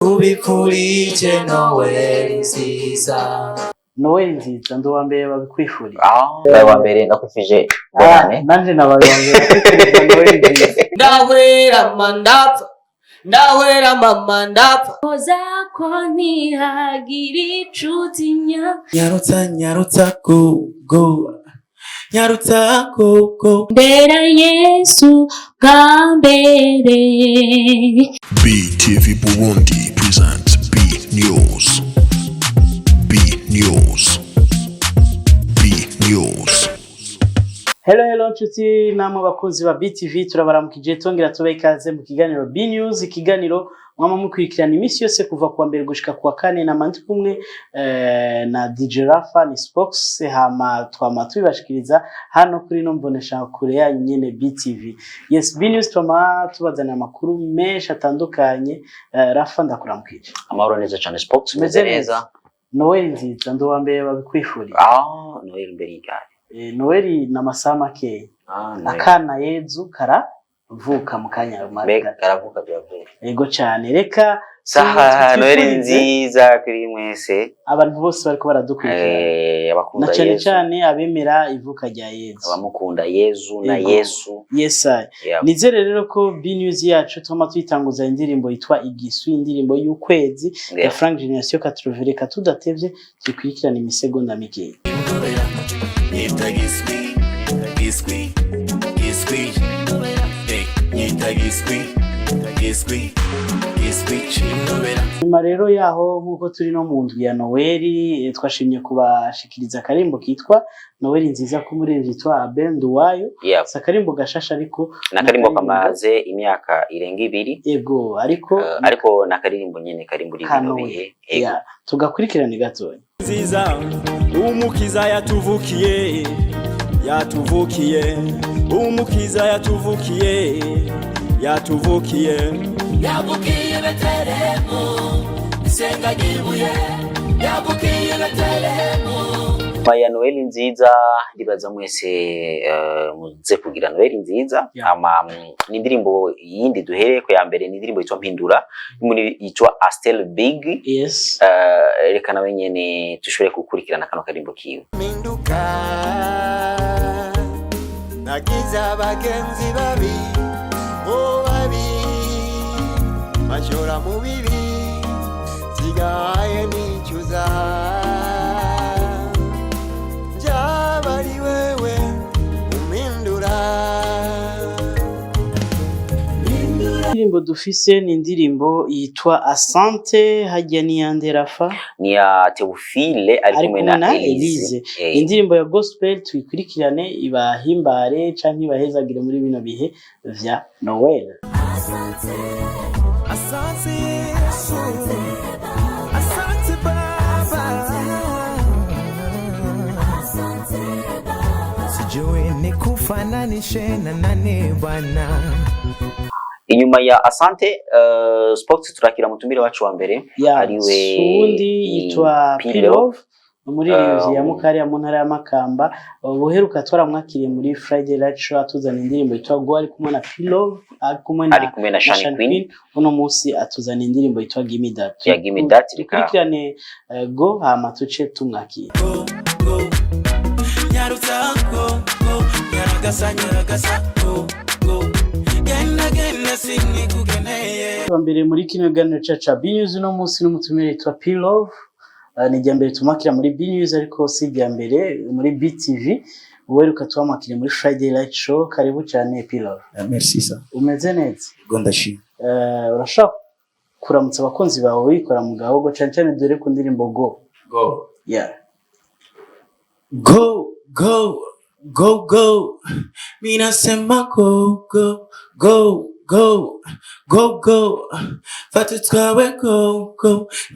Ubikurije Noel Nziza. Noel Nziza ndo wa mbere babikwifurije. Wa mbere ndakufije nane. Nanje nababikwifurije Noel Nziza. Ndahwera mandapfa. Ndahwera mama ndapfa. Kozako ntihagira icutinya. Nyarutsa go. Nyarutsa go. Mbera Yesu gambere. BTV Burundi presents B News. Hello nshuti namwe bakunzi ba BTV, turabaramukije tongera tubaye ikaze mu kiganiro B News. Ikiganiro mwama mukurikirana imisi yose kuva kuwa mbere gushika kuwa kane, na mandi kumwe na DJ Rafa ni Spox, hama twama tubashikiriza hano kuri no mbonesha kure ya nyene BTV. Yes, B News twama tubazana amakuru menshi atandukanye. Rafa ndakuramukije. Amahoro neza cyane Spox, meze neza. Noel Nziza ndo wa mbere babikwifurije. Noel Berigari. Noel na masama ke. Akana Yezu karavuka mu kanya Mbega karavuka byavuye. Ego cyane, reka saha Noel Nziza kuri mwese. Abantu bose bariko baradukurikira. Abakunda Yezu. Na cyane abemera ivuka rya Yezu. Abamukunda Yezu na Yesu. Yes I. Nizere rero ko B News yacu tuma twitanguza indirimbo yitwa Igiswi, indirimbo y'ukwezi ya Frank Generation 80. Reka tudatevye tukurikirana imisegonda mike. Nyuma rero yaho nkuko turi no mu ndwi ya Noel, twashimye kubashikiriza akarimbo kitwa Noel Nziza ko muri yitwa Abendu wayo. Sakarimbo gashasha ariko nakarimbo kamaze imyaka irenga 2. Ego ariko nakarimbo nyene karimbo ribino bihe. Tugakurikirana gatoya. Nziza umukiza yatuvukiye umukiza yatuvukiye yabukiye Betelehemu isenga gibuye yabukiye Betelehemu. Baya Noel Nziza ndibaza mwese muze kugira Noel Nziza. Ni indirimbo yindi duhereye ko ya mbere, ni indirimbo yitwa Mpindura muri yitwa Astel Big. Yes. Reka nawe nyene tushobore gukurikirana kano karimbo kiwe. Mpinduka nagiza abagenzi babi mashora mu bibi zigaye nicuza jabari wewe umindura. Indirimbo dufise ni indirimbo yitwa Asante, hajya ni yande Rafa? Ni ya Teofile ari kumwe na Elise. Indirimbo ya gospel tuyikurikirane ibahimbare canke ibahezagire muri bino bihe vya Noel. Asante Yesu, asante Baba, sijui nikufananishe na nani Bwana. Inyuma ya Asante Spox turakira mutumire wacu wa mbere ariwe sundi yitwa Pilov muri review ya Mukari ya Muntara ya Makamba. Ubuheruka twaramwakiriye muri Friday Light Show atuzana indirimbo yitwa Go, ari kumwe na Pilov, ari kumwe na Shani Queen. Uno munsi atuzana indirimbo yitwa Gimme That. Ya Gimme That kurikirane Go hama tuce tumwakira. Go nyarutsa go nyaragasa go genda singi kugeneye. Mbere muri kino ganiro cha B News no munsi n'umutumire yitwa Pilov. Ni jambere tumakira muri B News ariko si jambere muri BTV. Uweruka tuwamakire muri Friday Light Show. Karibu cyane Pilov. Merci sa. Umeze neza? Gondashi. Urashaka kuramutsa abakunzi bawe wikora mu gahogo cyane dore ku ndirimbo Go. Yeah. Go. Mina sema go. Fatu twawe go.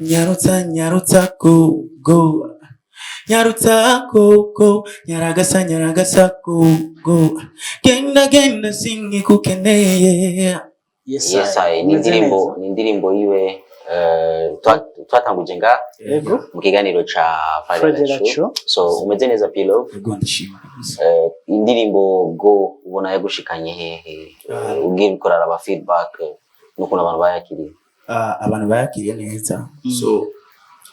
Nyarutsa go. Nyarutsa go. Nyaragasa go. Genda singi kukeneye. Yes, ni indirimbo yiwe twatanguje nga mu kiganiro ca Friday Show. So umeze neza Pilov? Indirimbo Go ubona yagushikanye hehe? Ubwira ukorara aba feedback nuko abantu bayakiriye. abantu bayakiriye neza. So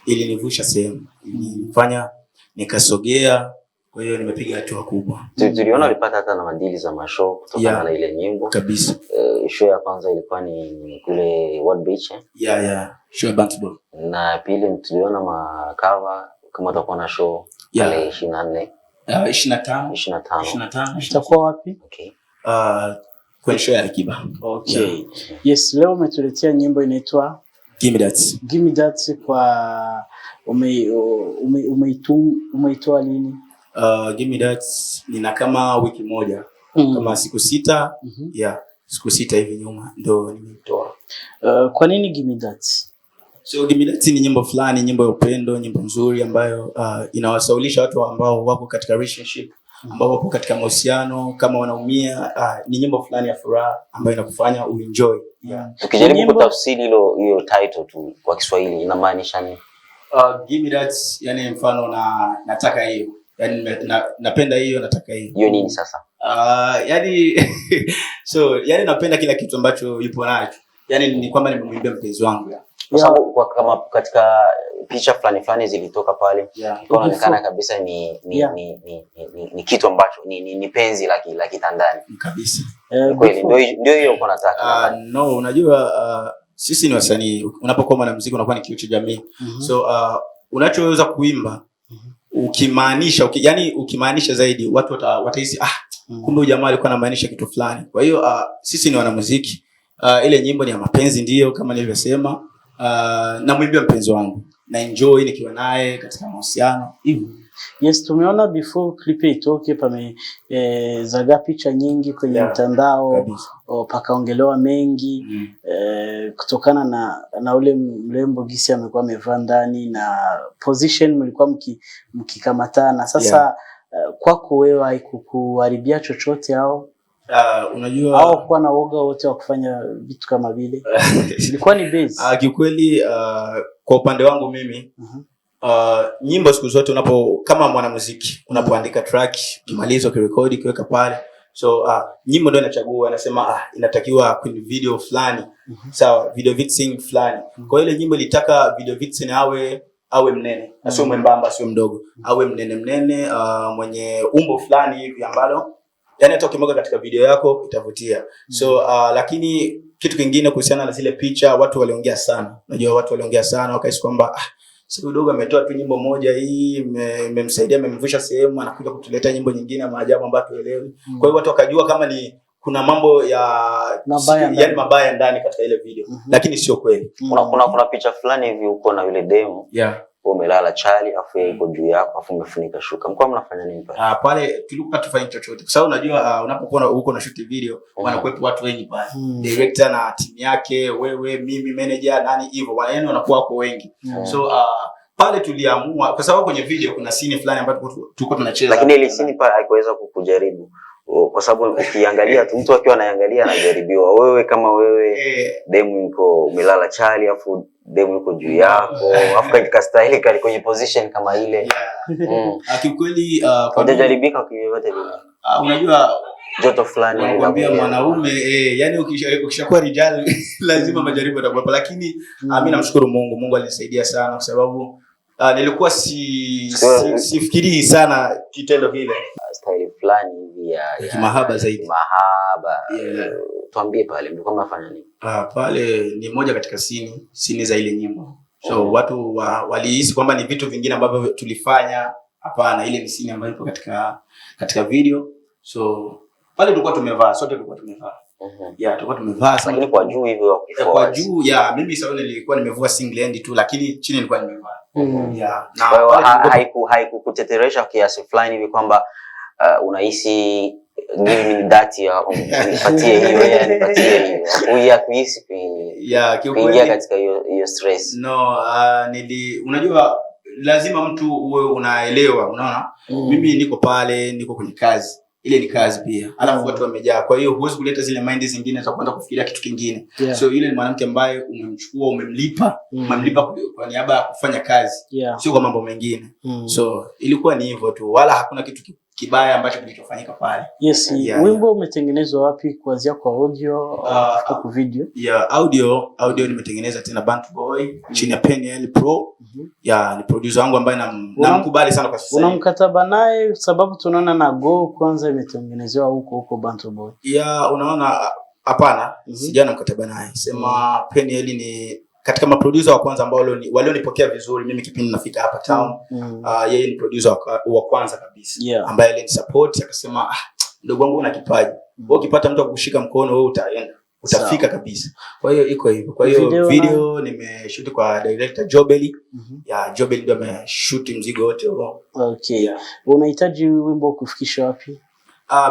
ilinivusha sehemu, nilifanya nikasogea, kwa hiyo nimepiga hatua kubwa. Tuliona ulipata hata na madili za mashow kutokana na ile nyimbo. Kabisa. Show ya kwanza ilikuwa ni kule World Beach. Show ya basketball. Na pili tuliona makava kama utakuwa na show pale 24. 25. Itakuwa wapi? Okay. Kwa show ya Alikiba. Okay. Yes, leo umetuletea nyimbo inaitwa Give Me That. Give Me That. Kwa umeitoa lini? Give Me That nina kama wiki moja. Kama siku 6. Siku 6 hivi nyuma ndo nimetoa. Kwa nini Give Me That? So Give Me That ni nyimbo fulani, nyimbo ya upendo, nyimbo nzuri ambayo inawasaulisha watu ambao wako katika relationship, ambao wapo katika mahusiano, kama wanaumia, ni nyimbo fulani ya furaha ambayo inakufanya uenjoy. Ukijaribu kutafsiri hiyo title tu kwa Kiswahili inamaanisha nini? Give Me That, yani mfano nataka hiyo. Yani napenda hiyo, nataka hiyo. Hiyo nini sasa? Yani so yani napenda kila kitu ambacho yupo nacho. Yani ni kwamba nimemwimbia mpenzi wangu. Kwa sababu kama katika picha fulani zilitoka pale, inaonekana kabisa ni kitu ambacho ni penzi la kitandani. Kabisa. Kweli ndio hiyo uko nataka. No, unajua sisi ni wasanii. Unapokuwa mwanamuziki unakuwa ni kioo cha jamii. So unachoweza kuimba ukimaanisha yani ukimaanisha zaidi watu watahisi kumbe jamaa alikuwa anamaanisha kitu fulani. Kwa hiyo sisi ni wanamuziki. Ile nyimbo ni ya mapenzi ndio kama nilivyosema. Na mwimbia mpenzi wangu na enjoy nikiwa naye katika mahusiano hivyo. Yes, tumeona before clip itoke zaga picha nyingi kwenye mtandao, pakaongelewa mengi kutokana na ule mrembo gisi amekuwa amevaa ndani na position mlikuwa mkikamatana. Sasa kwako wewe haikukuharibia chochote au unajua au kuwa na woga wote wa kufanya vitu kama vile? Ilikuwa ni base. Kiukweli kwa upande wangu mimi nyimbo siku zote kama mwanamuziki unapoandika track, ukimaliza ukirekodi kiweka pale, so nyimbo ndio inachagua, anasema inatakiwa kwenye video fulani, sawa, video vixen fulani. Kwa ile nyimbo ilitaka video vixen awe mnene, sio mwembamba, sio mdogo, awe mnene mwenye umbo fulani hivi ambalo yani hata ukimweka katika video yako itavutia. So lakini kitu kingine kuhusiana na zile picha, watu waliongea sana. Unajua watu waliongea sana, wakahisi kwamba sasa mdogo ametoa tu nyimbo moja hii, imemsaidia, imemvusha sehemu, anakuja kutuletea nyimbo nyingine maajabu ambayo tuelewi. Kwa hiyo watu wakajua kama kuna mambo yani mabaya ndani katika ile video. Lakini sio kweli. Kuna picha fulani hivi uko na yule demo. Umelala chali afu yuko juu yako afu umefunika shuka. Mko mnafanya nini pale? Pale tulikuwa tufanye chochote. Kwa sababu unajua unapokuwa huko na shoot video, wanakuwepo watu wengi pale. Director na timu yake, wewe, mimi, manager, nani hivyo. Wanakuwa wako wengi. So pale tuliamua kwa sababu kwenye video kuna scene fulani ambayo tulikuwa tunacheza. Lakini ile scene pale haikuweza kukujaribu. Kwa sababu ukiangalia mtu akiwa anaangalia anajaribiwa. Wewe kama wewe demu yuko umelala chali afu demu yuko juu yako, afu katika style kali kwenye position kama ile. Kiukweli kwa kujaribika kivyovyote vile. Unajua joto fulani nakwambia mwanaume yani ukishakuwa rijal lazima majaribu yatakuwa, lakini mimi namshukuru Mungu alinisaidia sana kwa sababu nilikuwa sifikiri sana kitendo kile. Style fulani hivi ya mahaba zaidi. Mahaba. Tuambie pale mlikuwa mnafanya nini? Pale ni moja katika scene za ile nyimbo. So watu walihisi kwamba ni vitu vingine ambavyo tulifanya. Hapana, ile ni scene ambayo ipo katika video. So pale tulikuwa tumevaa, sote tulikuwa tumevaa. Tulikuwa tumevaa sana. Lakini kwa juu hivyo kwa juu mimi sasa nilikuwa nimevua single end tu, lakini chini nilikuwa nimevaa. Na haikukuteteresha kiasi fulani hivi kwamba unahisi give me that nipatie hiyo nipatie hiyo. Huyu kuhisi kuingia katika hiyo stress. No, unajua lazima mtu uwe unaelewa, unaona? Mimi niko pale, niko kwenye kazi. Ile ni kazi pia. Alafu watu wamejaa. Kwa hiyo huwezi kuleta zile mind zingine za kuanza kufikiria kitu kingine. So yule ni mwanamke ambaye umemchukua, umemlipa kwa niaba ya kufanya kazi. Sio kwa mambo mengine. So ilikuwa ni hivyo tu. Wala hakuna kitu kibaya ambacho kilichofanyika pale. Yes, wimbo umetengenezwa wapi kuanzia kwa audio kwa video? Audio nimetengeneza tena Bantu Boy chini ya PNL Pro. Ni producer wangu ambaye namkubali sana kwa sasa. Una mkataba naye sababu tunaona na Go kwanza imetengenezewa huko Bantu Boy. Unaona hapana, sijana mkataba naye. Sema PNL ni katika maproducer wa kwanza ambao walionipokea vizuri mimi kipindi nafika hapa town. Yeye ni producer wa kwanza kabisa ambaye alinisupport akasema ndugu wangu una kipaji. Wewe ukipata mtu akushika mkono wewe utafika kabisa. Kwa hiyo iko hivyo. Kwa hiyo video nimeshoot kwa director Jobeli. Jobeli ndio ameshoot mzigo wote huo. Okay. Unahitaji wimbo kufikisha wapi?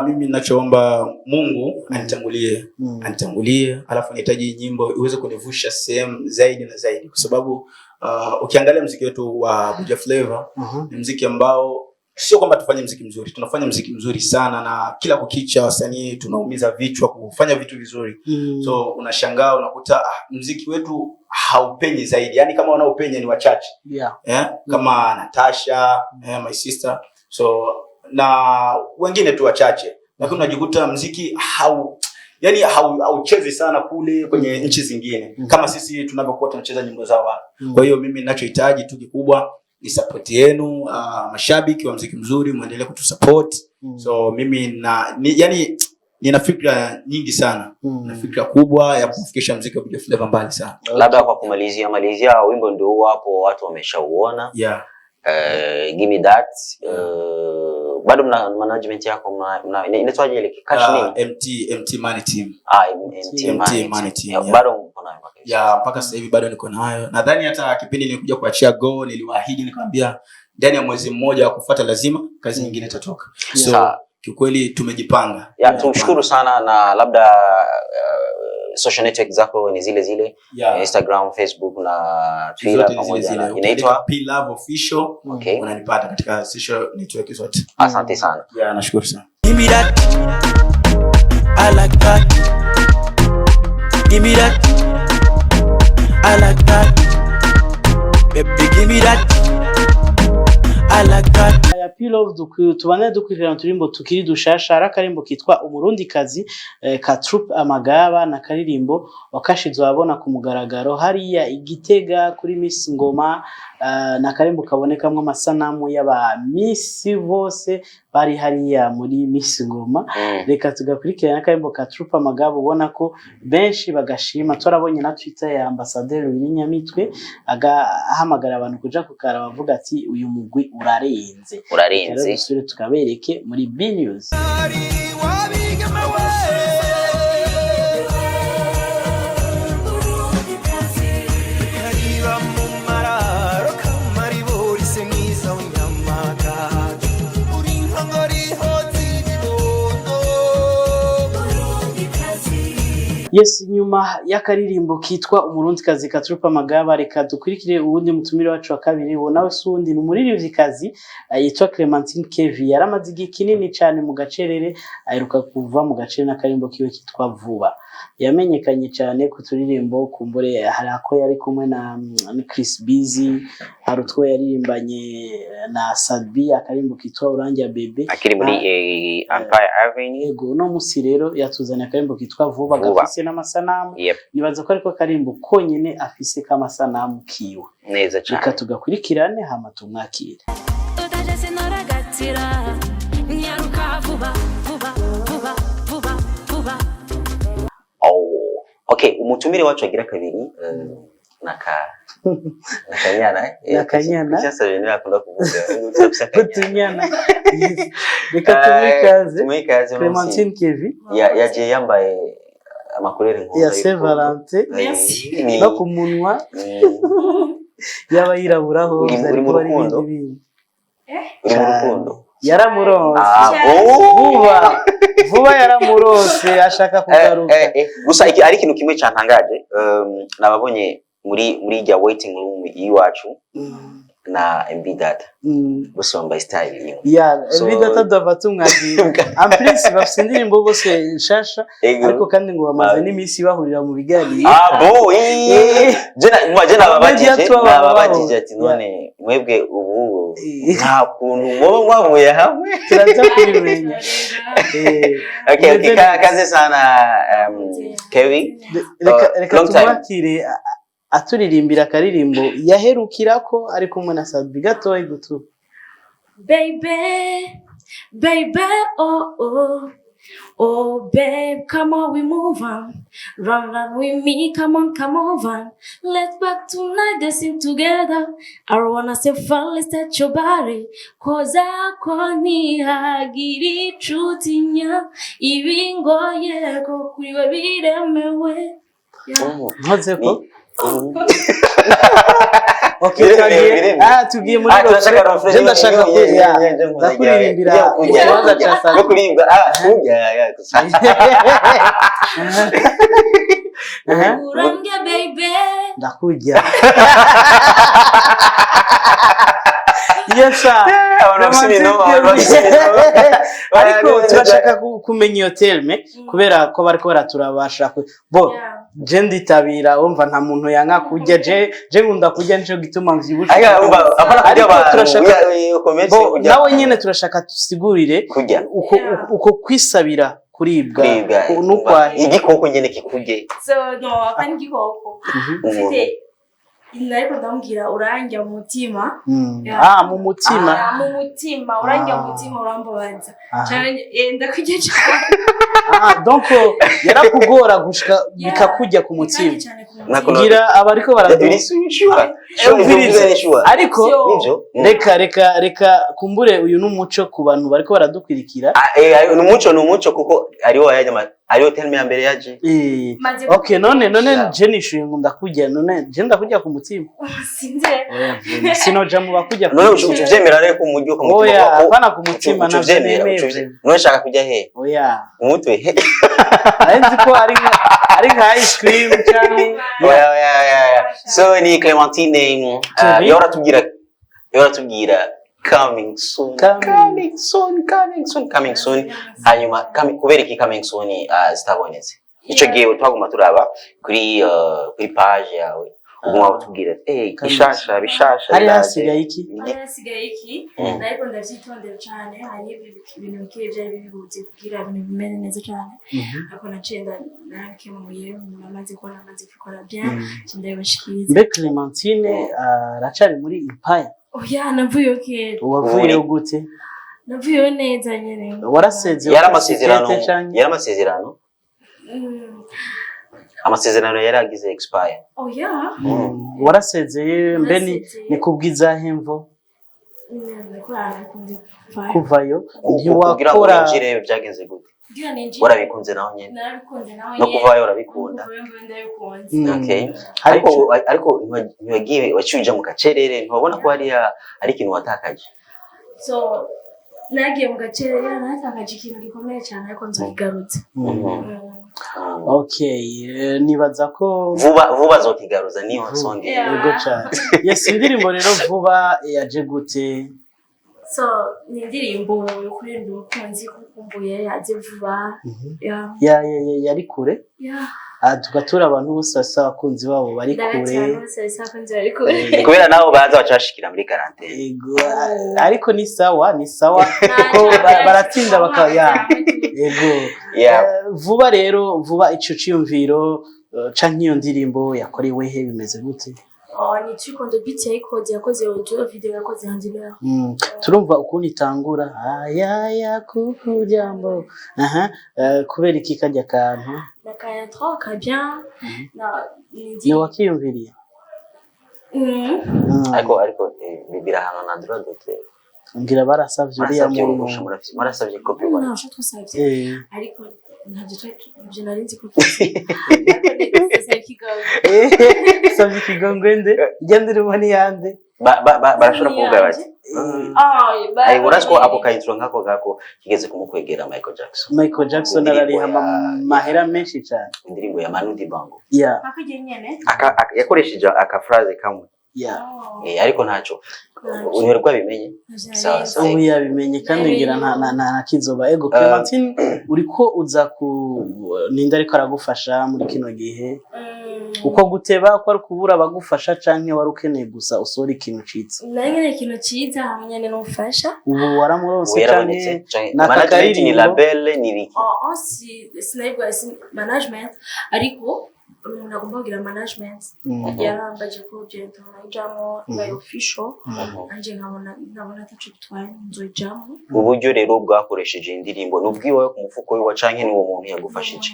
Mimi ninachoomba Mungu anitangulie, alafu nahitaji nyimbo iweze kunivusha sehemu zaidi na zaidi kwa sababu ukiangalia muziki wetu wa Buja Flavor ni muziki ambao sio kwamba tufanye muziki mzuri, tunafanya muziki mzuri sana na kila kukicha wasanii tunaumiza vichwa kufanya vitu vizuri. So unashangaa unakuta muziki wetu haupenyi zaidi. Yaani kama wanaopenya ni wachache. Kama Natasha, my sister. So na wengine tu wachache. Lakini unajikuta muziki hauchezi sana kule kwenye nchi zingine. Kama sisi tunavyokuwa tunacheza nyimbo zao hapa. Kwa hiyo mimi ninachohitaji tu kikubwa ni support yenu, mashabiki wa muziki mzuri muendelee kutusupport. So mimi nina fikra nyingi sana. Na fikra kubwa ya kufikisha muziki wa Buja Flavor mbali sana. Labda kwa kumalizia wimbo ndio huo hapo watu wameshauona. Give me that. Bado mna management yako inaitwaje ile cash nini? MT Money Team. MT Money Team. Bado mko nayo mpaka sasa hivi bado niko nayo. Nadhani hata kipindi nilikuja kuachia Go niliwaahidi nikamwambia ndani ya mwezi mmoja wa kufuata lazima kazi nyingine itatoka. So kiukweli tumejipanga. Tumshukuru sana na labda social network zako ni zile Instagram, Facebook na Twitter pamoja na inaitwa P Love Official. Unanipata katika social network zote. Asante sana. Nashukuru sana. Give me that. I like that. Give me that. I like that. Baby give me that. I like that. P Love tubane dukwirira turimbo tukiri dushasha arakarimbo kitwa Umurundi kazi ka Troupe Amagaba na karirimbo wakashizwe abona ku mugaragaro hariya Igitega kuri Miss Ngoma na karimbo kabonekamwe amasanamu y'aba Miss bose bari hariya muri Miss Ngoma. Reka tugakurikirana karimbo ka Troupe Amagaba ubona ko benshi bagashima. Turabonye na Twitter ya Ambassadeur Winyamitwe agahamagara abantu kuja kukara bavuga ati uyu mugwi urarenze. Sure tukabereke muri B News. Yes, nyuma y'akaririmbo kitwa Umurundi kazi ka Troupe Amagaba reka dukurikire ubundi mutumire wacu wa kabiri nawe sundi ni umuririmbyi kazi yitwa Clementine Kevi yaramaze igihe kinini cyane mu gacerere aheruka kuva mu gacerere n'akarimbo kiwe kitwa Vuba. Yamenyekanye cyane ku turirimbo kumbure hari ako yari kumwe na Chris Busy, hari utwo yaririmbanye na Sadbi akarimbo kitwa Urangia Bebe akiri muri Empire Avenue. Yego no musi rero yatuzanye akarimbo kitwa Vuba gafise n'amasanamu. Nibaza ko ariko akarimbo konyene afise k'amasanamu kiwe neza cyane. Reka tugakurikirane hama tumwakire. Utaje noragatira nyaruka vuba vuba vuba vuba vuba. Okay, umutumire wacu agira kabiri nakanyana sasa wenyewe akunda kuvuga kutunyana. Reka tumwikaze Clementine Kevi yaje yambaye amakurere nk'uko ya Saint Valentin no kumunwa yaba yiraburaho ari mu rukundo. Yaramuronse vuba yaramurose ashaka kugaruka. Gusa iki ari kintu kimwe cyantangaje nababonye muri ya waiting room yiwacu na MB Data bose bambaye style imwe. MB Data dufata umwagira en plus bafite indirimbo bose nshasha ariko kandi ngo bamaze n'imisi bahurira mu biganiro. Bo jena babajije ati none mwebwe ubu nta kuntu mwobo mwavuye hamwe turaza kubimenya. Okay, kaze sana Kevin. Reka tumwakire aturirimbira akaririmbo yaherukirako ari kumwe na Sadbi gatoyi gutu. Baby, baby, oh, oh. Oh, babe, come on, we move on. Run, run with me, come on over. Let's back tonight, dancing together. I wanna say, fun, let's touch your body. Cause I can't hagiri chutinya. Ibingo yeko, kuriwe biremewe. Ntozeko? Okay, tugiye muri rofe. Genda shaka ndakuririmbira ikibanza cha Sadbi. Kuririmba Urange baby. Ndakujya. Yes sir. Ariko turashaka kumenya iyo terme kubera ko bariko baraturabasha bo je nditabira umva nta muntu yanka kujya je nkunda kujya nico gituma mvyibusha. Ariko turashaka nawe nyene turashaka tusigurire uko kwisabira kuribwa nukwa igikoko nyene kikuje. So no apana igikoko ufite inariko ndambwira uranja mu mutima. Mu mutima mu mutima uranja mu mutima urambabaza cyane ndakujya cyane. Donc yarakugora gushika bikakujya ku mutima ngira abariko baradushyura ariko reka kumbure uyu n'umuco ku bantu bariko baradukwirikira. N'umuco kuko ariho terme ya mbere yaje. Okay, none je nishuye ndakujya none je ndakujya ku mutima sinze sinoja mu bakujya none uvyemera rero ku mujyo ku mutima. Oya apana ku mutima navyo nemeye. None shaka kujya he? Oya umutwe he? Arenzi ko ari nka ice cream cyane. Oya. So ni Clementine yoratubwira coming soon. Hanyuma kubera iki coming soon zitabonetse ico gihe twaguma turaba kuri page yawe uguma utubwira bishasha hari hasigaye iki ariko ndavyitondera cyane hari ibintu bikeye byari bibuze kugira ibintu bimeze neza cyane ariko nacenda nakemuye namaze gukora bien ndabashikiriza. Mbe Clementine aracari muri Empire? Oya navuye kera. Wavuye gute? Navuye neza nyene. Warasezeye? Yaramasezerano amasezerano yaragize expire. Oya. Warasezeye mbe ni kubwiza hemvo? Kuvayo ntiwakora njire byagenze gute? Warabikunze naho nyene? Narabikunze naho nyene. No kuvayo urabikunda? Okay. Ariko ntiwagiye wacuje mu gacerere ntubona ko ari ikintu watakaje? So nagiye mu gacerere natakaje ikintu gikomeye cyane ariko nzokigarutse. Okay, nibaza ko vuba zokigaruza niyo songe. Yego cyane. Yes, indirimbo rero vuba yaje gute? So ni indirimbo yo kuririmba umukunzi kukumbuye yaje vuba. Yari kure? Tugatura abantu bose abakunzi babo bari kure. Kubera nabo baza bacashikira muri quarantaine. Yego. Ariko ni sawa kuko baratinda bakaya. Yego. Vuba ico ciyumviro canke iyo ndirimbo yakorewe he bimeze gute? Ni twikondo beat yakoze audio video yakoze handibera. Turumva ukuntu itangura ayaya kukujambo. Kubera iki kajya kantu? Nakaya trop ka bien. Ni wakiyumviriye? Ariko bibira hano na droit d'auteur. Ngira barasavye uriya muntu. Marasavye copy wa. No, je trouve ariko ntabyo narinzi ko savye kigongwende igendere ni yande barashobora kuvuga bati urasiko ako kayitro nkako gako kigeze kumukwegera Michael Jackson arari mahera menshi cyane indirimbo ya Manu Dibango akaje nyene yakoresheje aka phrase kamwe ariko ntaco uriho rwabimenye sawa ubu yabimenye kandi ngira nta kizoba ego Clementine uriko uza ku ninda ariko aragufasha muri kino gihe uko guteba ko ari kubura abagufasha canke wari ukeneye gusa usora ikintu ciza nanyene ikintu ciza hamwe n'ufasha ubu waramuronse canke management ni label ni biki sinabwo management ariko umuntu agomba kugira management yarambaje ko gento najamo by official anje nkabona tacu bitwaye nzojamo uburyo rero bwakoresheje indirimbo nubwiwe ku mufuko we wacanke ni uwo muntu yagufashije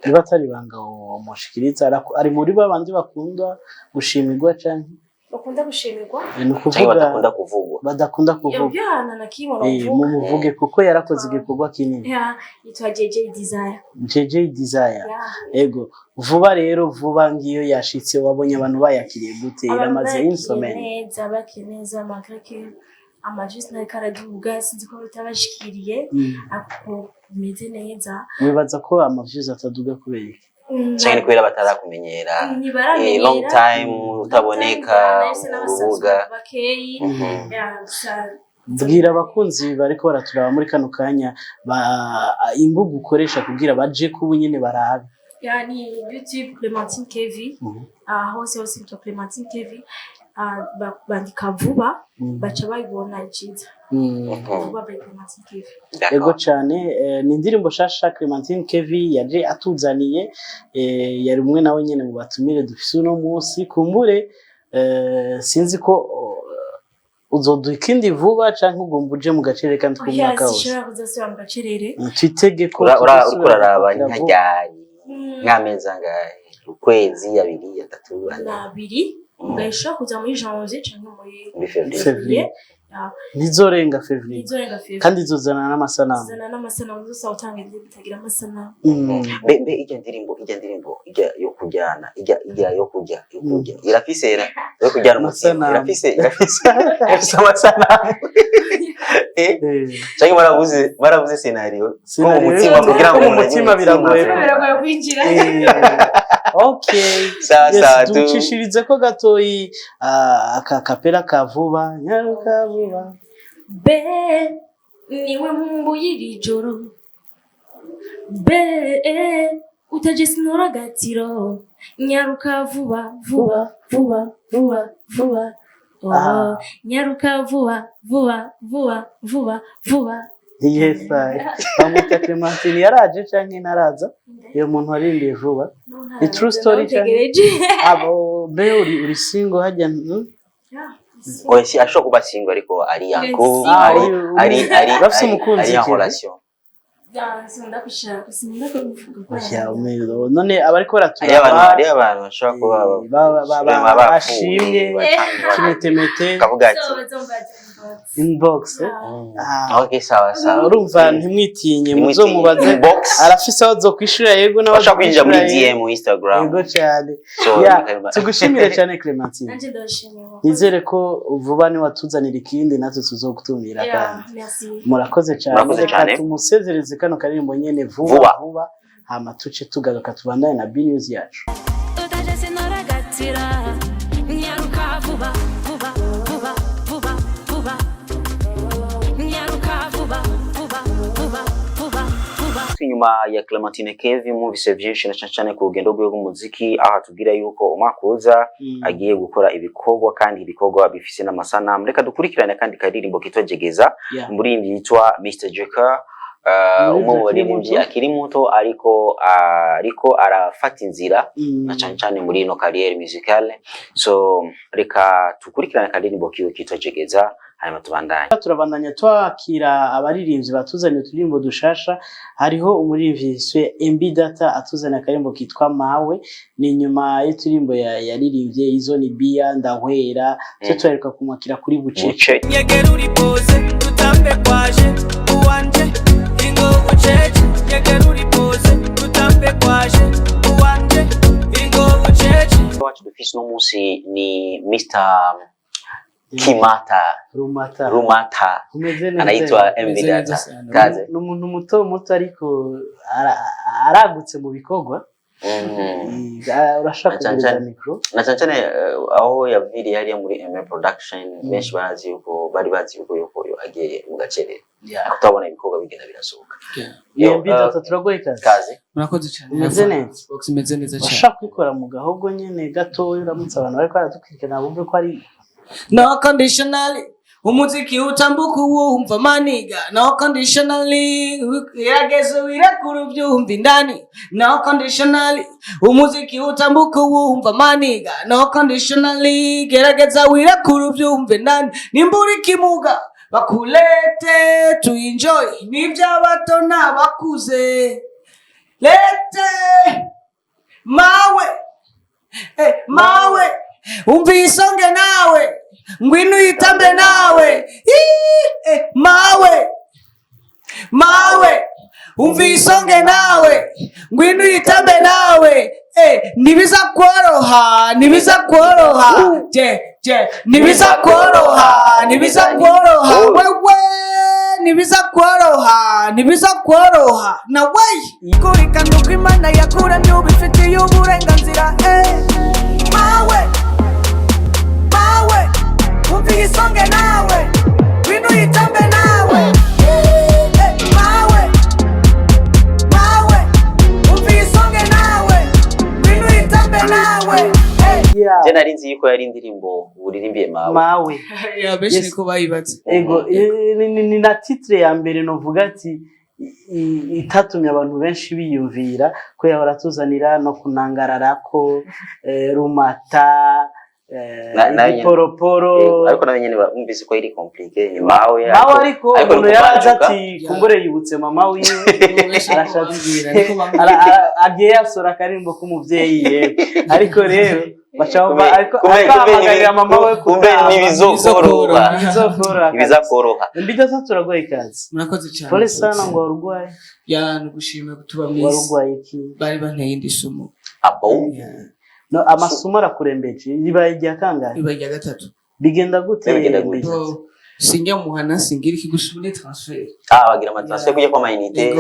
niba atari banga umushikiriza ari muri babandi bakunda gushimirwa canke bakunda gushimirwa badakunda kuvugwa yobyana na kimwe mu muvuge kuko yarakoze igikorwa kinini yitwa JJ Desire ego vuba rero vuba ngiyo yashitse wabonye abantu bayakiriye gute iramaze insomene neza bakeneza magreke amajis na karaduga sinzi ko bitabashikiriye ako meze neza wibaza ko amaviews ataduga kubera iki cyane kubera batarakumenyera long time utaboneka uvuga bakeyi bwira abakunzi bariko baraturaba muri kano kanya imbuga ukoresha kugira baje kubu nyene barabe yani YouTube Clementine KV hose mto Clementine KV bandika vuba baca bayibona iciza vuba by Clementine KV ego cyane ni indirimbo shasha Clementine KV yaje atuzaniye yari umwe nawe nyene mu batumire dufise uno munsi kumbure sinzi ko uzoduha ikindi vuba canke ugomba uje mu gacerere kandi tw'umwaka wose yashobora kuzasubira mu gacerere twitege ko uraraba nkajyari nk'ameza ngahe ukwezi abiri atatu abiri ugasha kuza muri janvier canke muri février nizorenga février kandi izozana n'amasanamu zose utanga bitagira amasanamu be ijya ndirimbo yo kujyana ijya yo kujya irafise yo kujyana umutima irafise amasanamu cyangwa barabuze scenario ko umutima kugira ngo umutima biragoye kwinjira okay sasa ducishirize ko gatoyi akakapera kavuba nyaruka vuba be niwe mbuyiri joro be utajisinora gatiro nyaruka vuba nyaruka vuba yes amuta Clementine yaraje canke naraza iyo muntu arindiye vuba ni true story canke abo be uri single hajya oya ashobora kuba single ariko ari yanko bafise umukunzi en relation none abariko baraturaba ari abantu bashobora kuba bashimye kimetemete kavuga ati inbox okay sawa urumva ntimwitinye muzomubaze arafise aho zo kwishura yego n'abashaka kwinjira muri DM Instagram yego cyane tugushimire cyane Clementine nizere ko vuba ni watuzanira ikindi natwe tuzogutumira kandi murakoze cyane tumusezereze kano karirimbo nyene vuba hama tuce tugaruka tubandane na B News yacu inyuma ya Clementine KV muvise vyinshi na cyane ku rugendo rwe rw'umuziki aho atubwira yuko umwakuza agiye gukora ibikorwa kandi ibikorwa bifise n'amasanamu reka dukurikirane kandi karirimbo kitwegeza muri indi yitwa Mr Joker umwe mu baririmbyi akiri muto ariko arafata inzira na cyane muri ino carrière musicale so reka tukurikirane karirimbo kitwegeza hanyuma turabandanya twakira abaririmbyi batuzanye uturirimbo dushasha hariho umuririmbyi swe MB Data atuzana akarimbo kitwa Mawe ni nyuma y'uturirimbo yaririmbye izo ni Bia ndahwera cyo twereka kumwakira kuri bucece Nyegeruri pose tutambe kwaje uwanje ingo bucece Nyegeruri pose tutambe kwaje uwanje ingo bucece wacu dufise no munsi ni Mr Kimata Rumata anaitwa MV Data kaze n'umuntu muto ariko aragutse mu bikorwa urashaka kugira micro na cyane aho yaviriye hariya muri M production benshi barazi yuko bari bazi yuko agiye mu gacerere kutabona ibikorwa bigenda birasohoka. Iyo mbiza turagoye kazi murakoze cyane imeze neza box imeze neza cyane bashaka kwikora mu gahogo nyene gato uramutse abantu bariko baradukurikirana bumve ko ari no conditionally umuziki utambuka uwumva maniga no conditionally yageze wirakuru byumva indani no conditionally umuziki utambuka uwumva maniga no conditionally gerageza wirakuru byumva indani nimburi kimuga bakulete to enjoy nibyabato nabakuze lete mawe mawe umvisonge nawe ngwino yitambe nawe mawe umvisonge nawe ngwino yitambe nawe nibiza kworoha je nibiza kworoha wewe nibiza kworoha na way kurikana uko Imana yakuremye ubifitiye uburenganzira mawe umvisonge nawe ngwino yitambe nawe mawe umvisonge nawe ngwino yitambe nawe je nari nzi yuko yari indirimbo uririmbiye mawe yabeshi niko bayibatse ego ni na titre ya mbere novuga ati itatumye abantu benshi biyumvira ko yahora tuzanira no kunangararako rumata poroporo ariko nawe nyene bumvise ko iri compliqué mawe ariko umuntu yaraza ati kumbore yibutse mama wiwe arashatse agiye asora karimbo k'umuvyeyi ye ariko rero bachamba ariko akamagarira mama we kumbe nibizakoroha mbijya turagoye kazi murakoze cyane pole sana ngo warugwaye nugushima kutuba mwiza warugwaye iki bari banteye indisumo no amasumo arakurembeje ribaye rya kangahe ribaye rya gatatu bigenda gute sinjya muhana singira ikigushune transfer bagira amatransfer kujya kwa mainite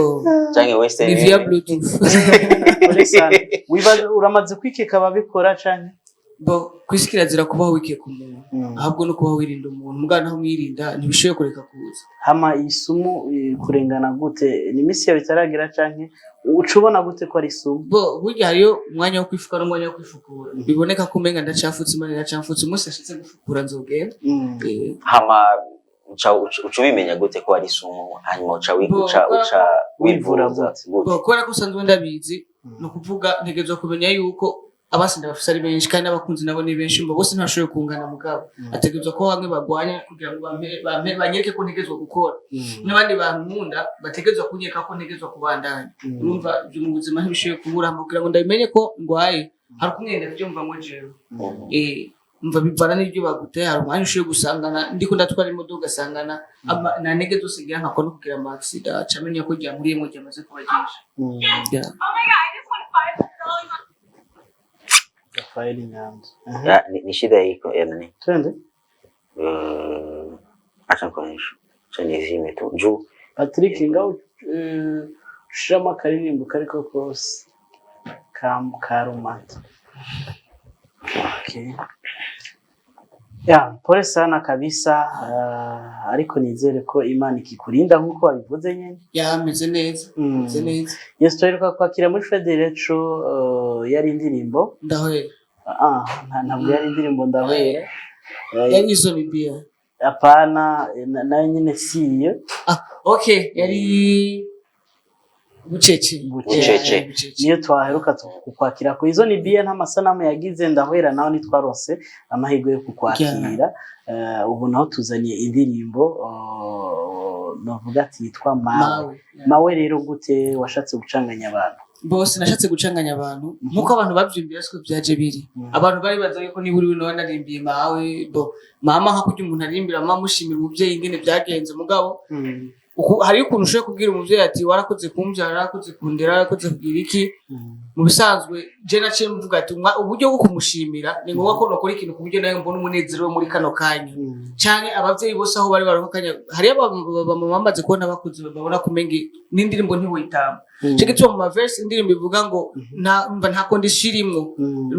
canke western ni via bluetooth wibaza uramaze kwikeka babikora canke kwisikira kubaho wikeka umuntu ahubwo no kubaho wirinda umuntu mugana aho mwirinda ntibishoye kureka kuza hama isumu kurengana gute ni misi yawe itaragira canke ucubona gute ko ari isumu burya hariyo umwanya wo kwifuka n'umwanya wo kwifukura biboneka ko umenga ndacafutse imana ndacafutse umunsi ashitse gufukura nzogenda hama uca ubimenya gute ko ari isumu hanyuma uca wivura kubera ko usanzwe ndabizi no kuvuga ntegerezwa kumenya yuko abasinda bafise ari benshi kandi abakunzi nabo ni benshi mbo bose ntashobora kungana mugabo ategerezwa ko bamwe bagwanya kugira ngo banyereke ko ntegezwa gukora n'abandi bankunda bategezwa kunyeka ko ntegezwa kubandanya urumva byo mu buzima ntibishoye kubura kugira ngo ndabimenye ko ngwaye hari kumwenda byumva ngo jewe mva bivana n'ibyo baguteye hari umwanya ushoye gusangana ndiko ndatwara imodoka gasangana na nege zose ngira nkako no kugira accident camenya ko rya muri yemo ryamaze kubagisha Oh my god, I just want $5 Faili Nyanza. Ni shida iko ya nani? Twende. Acha nikuonyeshe. Acha nizime tu. Juu Patrick ngao shama karirimbo kariko kose. Karumata. Okay. Ya, pole sana kabisa, ariko nizere ko Imana ikikurinda nkuko wabivuze nyene. Ya, meze neza. Meze neza. Yes, twaheruka kwakira muri Federecho yari indirimbo. Ndahwera. Ntabwo yari indirimbo ndahwera. Yari izo bibia. Hapana, nayo nyene siyo. Okay, yari Bucece. Niyo twaheruka kukwakira ko izo ni bia nta masanamu yagize ndahwera naho nitwarose amahirwe yo kukwakira. Ubu naho tuzaniye indirimbo navuga ati yitwa Mawe rero gute washatse gucanganya abantu? Bose nashatse gucanganya abantu nkuko abantu bavyumvira siko byaje biri. Abantu bari bazaye ko niburi we nawe narimbiye Mawe mama nka kujya umuntu arimbira mama mushimira umuvyeyi ingene byagenze mugabo hari ukuntu ushoye kubwira umuvyeyi ati warakoze kumbyara warakoze kundera warakoze kugira iki mu bisanzwe je naciye mvuga ati uburyo bwo kumushimira ni ngombwa ko nokora ikintu kuburyo nayo mbona umunezero muri kano kanya canke abavyeyi bose aho bari baronkanya hari abamama bamaze kubona bakuze babona kumenga n'indirimbo ntiwitamba cyo gituma mu verse indirimbo ivuga ngo nta condition irimo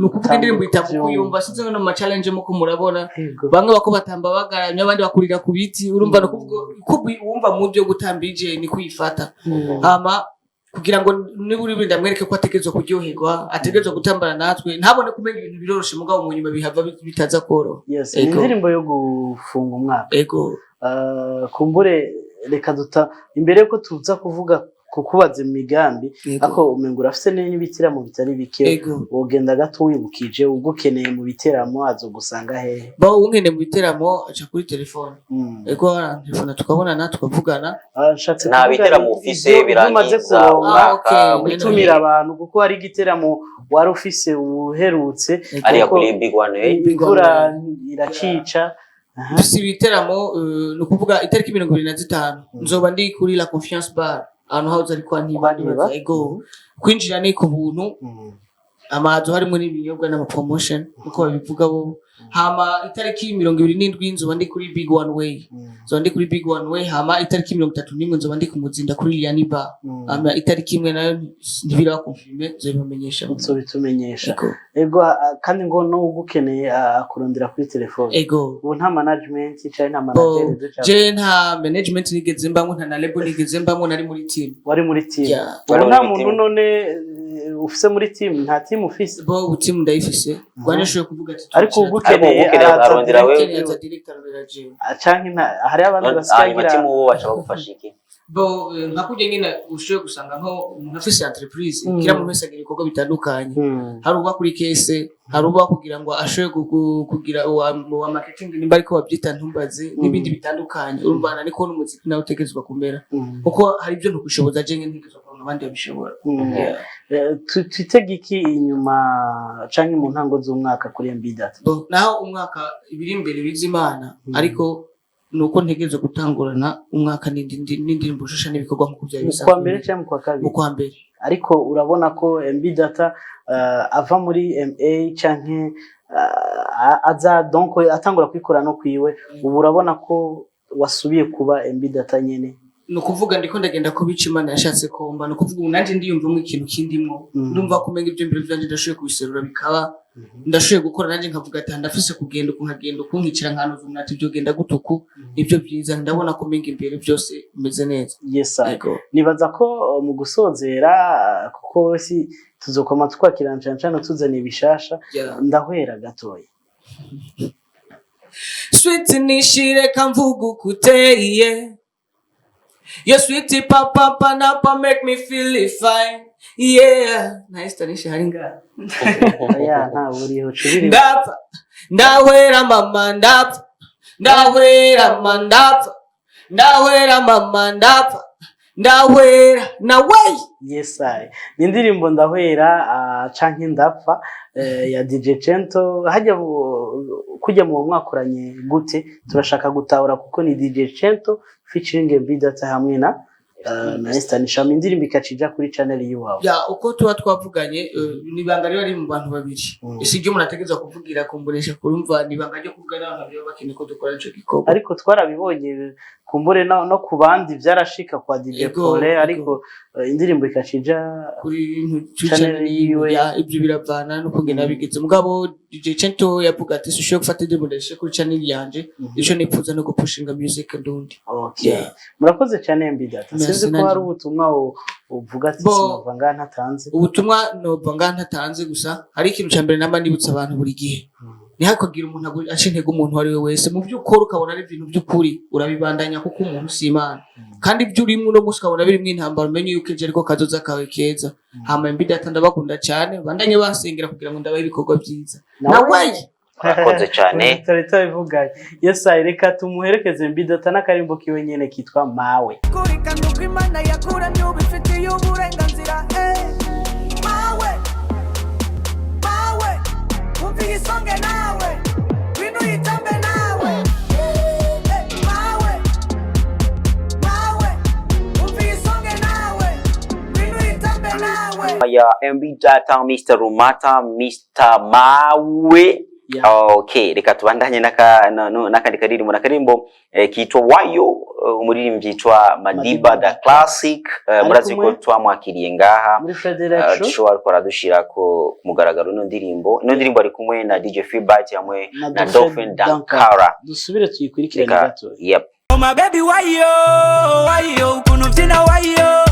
nukuvuga indirimbo itavuga yumva sinze no ma challenge muko murabona bamwe bako batamba bagaramye abandi bakurira ku biti urumva no kuvuga wumva mu byo gutambije ni kwifata hama kugira ngo niburi binda mwereke ko ategerezwa kuryoherwa ategerezwa gutambana natwe ntabone kumenya ibintu biroroshe mugabo mu nyuma bihava bitaza koro yes indirimbo yo gufunga umwaka ego kumbure reka duta imbere yuko tuza kuvuga kukubaza imigambi ako umengo urafise n'ibiteramo bitari bike wogenda gato wibukije ugukeneye mu biteramo azogusanga hehe ba ungene mu biteramo aca kuri telefone ego telefone tukabona tukavugana nta biteramo ufise birangiza gutumira abantu kuko hari igiteramo wari ufise uherutse ari kuri big one bigura iracica si biteramo no kuvuga itariki 25 nzoba ndi kuri la confiance bar ahantu hose ariko ntibaza ego kwinjira ni ku buntu amazu harimo n'ibinyobwa n'ama promotion uko babivuga bo hama itariki 27 nzoba ndi kuri big one way hama itariki 31 nzoba ndi ku muzinda kuri Lianiba hama itariki imwe nayo ntibira confirme zobamenyesha bitumenyesha ego kandi ngo no ugukeneye akurondera kuri telefone ego ubu nta management cyane nta manager je nta management nigeze mbamwe nta na label nigeze mbamwe nari muri team wari muri team nta muntu none ufise muri team nta team ufise bo team ndayifise rwanishoye kuvuga ati ariko ugukeneye arondera wewe za director beraje canke hari abandi basigira team wo bacha bagufasha iki bo nkakuje nyine ushoye gusanga nko umuntu afise entreprise kira mu message ibikorwa bitandukanye hari uba kuri case hari uba kugira ngo ashoye kugira wa marketing nimba ariko babyita ntumbaze nibindi bitandukanye urumva nani ko n'umuziki nawe utegezwa kumera kuko hari ibyo ntukushoboza je ntigezwa kwa abandi babishobora twitegiki inyuma canke mu ntango z'umwaka kuri MBData naho umwaka ibiri imbere bizimana ariko nuko ntegereje gutangurana umwaka n'indirimbo shusha n'ibikorwa nko kubyara bisanzwe kwa mbere cyangwa kwa kabiri kwa mbere ariko urabona ko MBData ava muri MA canke aza donc atangura kwikora no kwiwe ubu urabona ko wasubiye kuba MBData nyene no kuvuga ndiko ndagenda ko bica Imana yashatse komba no kuvuga unanje ndiyumva mu ikintu kindimwo ndumva kumenga ibyo mbere byanje ndashoye kubiserura bikaba ndashoye gukora nanje nkavuga ati ndafise kugenda unkagenda ukunkicira nkano zumnati byo genda gutuku nibyo byiza ndabona kumenga imbere byose bimeze neza yes nibaza ko mu gusozera kuko si tuzokoma twakiranje cyane tuzane ibishasha ndahwera gatoya sweet nishire kamvugu kuteye your sweetie papa panapa make me feel fine yeah nice tanisha haringa ya nta buriho chubiri ndahwera mama ndahwera mama ndahwera na way yes ni indirimbo ndahwera canke ndapfa ya DJ Cento hajya kujya mu mwakoranye gute turashaka gutahura kuko ni DJ Cento featuring MBData hamwe na Estanisha indirimbo ikacija kuri channel yiwawe ya uko tuba twavuganye nibanga ryo ari mu bantu babiri isije umuntu ategezwa kuvugira kumburesha kurumva nibanga ryo kuvugana n'abantu bakene ko dukora ico gikorwa ariko twarabibonye kumbure no kubandi byarashika kwa DJ Pole ariko indirimbo ikacija kuri channel yiwe ibyo biravana no kugena bigeze mugabo DJ Cento yavuga ati sushoye gufata indirimbo ndashe kuri channel yanje ico nipfuza no gupushinga music ndundi okay murakoze cyane MBData sinzi ko hari ubutumwa uvuga ati sinova ntatanze ubutumwa nova ntatanze gusa hari ikintu cyambere namba nibutsa abantu buri gihe nihakagira umuntu acintega umuntu wari we wese mu by'ukuri ukabona ari ibintu by'ukuri urabibandanya kuko umuntu si Imana kandi ibyo urimo no musi ukabona birimo intambara umenye yuko ejo ariko kazoza kawe keza hama MBData ndabakunda cyane bandanye basengera kugira ngo ndabaye ibikorwa byiza nawe Urakoze cyane Tarita bivuga yes reka tumuherekeze MBData n'akarimbo kiwe nyene kitwa mawe kuri kanduka Imana yakura n'ubifitiye uburenganzira mawe umvira isonge nawe bino yitambe nawe mawe umvira isonge nawe bino yitambe nawe ya MBData Mr. Rumata Mr. Mawe Okay, reka tubandanye n'akandi karirimbo n'akarimbo kitwa Wayo, umuririmbyi yitwa Madiba the Classic. Murazi ko twamwakiriye ngaha dushobora gukora dushira ko mugaragaro no ndirimbo ari kumwe na DJ Freebite hamwe na Dolphin Dankara. Dusubire tuyikurikirane gato. Yep. Oh my baby wayo kunu vyina wayo.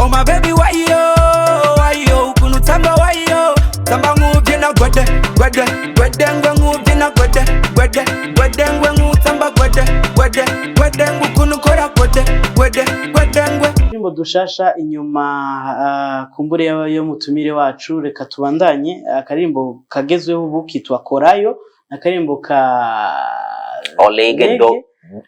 Oh my baby wayo kunu tamba wayo. Tamba nguvyina gwede ngwe nguvyina gwede ngwe ngutamba gwede ngukunu kora gwede ngwe. Nimbo dushasha inyuma kumbure yo mutumire wacu, reka tubandanye akarimbo kagezweho ubu kitwa Korayo, akarimbo ka Olegendo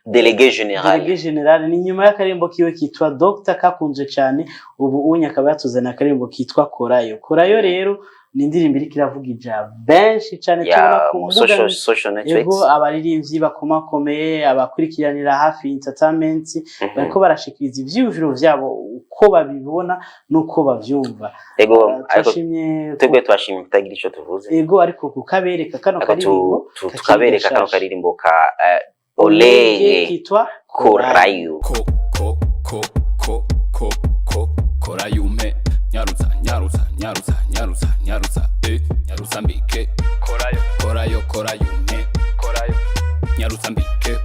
Délégué Général. Ni nyuma y'akarimbo kiwe kitwa Dr kakunze cyane, ubu unya akaba yatuzana akarimbo kitwa Korayo rero ni indirimbo iri kiravuga ija benshi cyane tubona ku social networks, abaririmbyi bakomakomeye abakurikiranira hafi entertainment bariko barashikiriza ivyumviro vyabo uko babibona nuko bavyumva. Twebwe twashimye kutagira ico tuvuze, ariko kukabereka kano karirimbo ka Olege kitwa Korayo. Korayo me nyaruza mbike Korayo me nyaruza mbike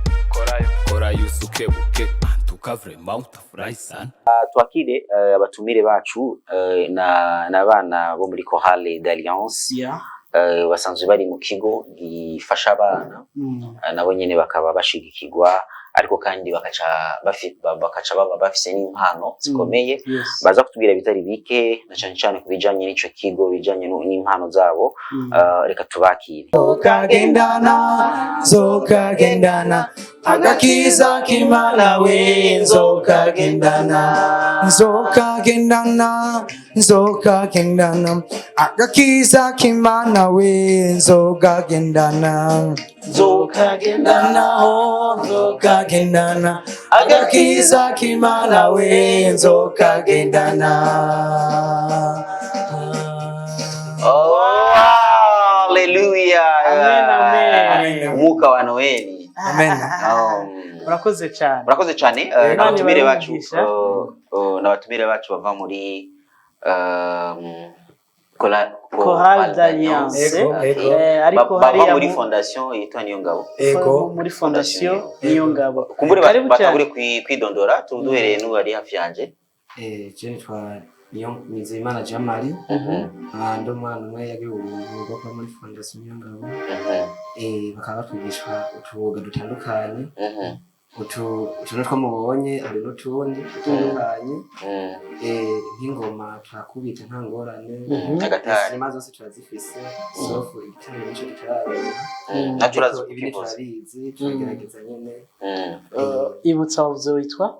Korayo sukebuke antuka vraiment utafurahi sana. Twakire abatumire bacu na bana bo muri Chorale d'Alliance basanzwe bari mu kigo gifasha abana nabo nyene bakaba bashigikirwa, ariko kandi bakaca baba bafise n'impano zikomeye baza kutubwira bitari bike na cyane kubijanye n'ico kigo bijanye n'impano zabo. Reka tubakire. Zokagendana agakiza kimana we zokagendana agakiza kimana we zokagendana agakiza kimana we zokagendana. Oh, hallelujah. Amen. Mwuka wa Noeli. Amen. Urakoze cyane. N'abatumire bacu n'abatumire bacu bava muri Chorale d'Alliance, ariko bava muri fondation yitwa Niyo Ngabo. Muri fondation Niyo Ngabo. Kumbure batabure kwidondora tuduhereye n'uwari hafi yanje. Je twa Nizeyimana Jamali, ndo mwana umwe yagiye ubwo muri fondation Niyo Ngabo. Bakaba batwigishwa utubuga dutandukanye, utuntu twamubonye ari n'utundi dutandukanye, nk'ingoma twakubita nta ngorane, inama zose turazifise, sofu igitare nico gitarabona, ibindi turabizi turagerageza nyene. Ibutsa uzo witwa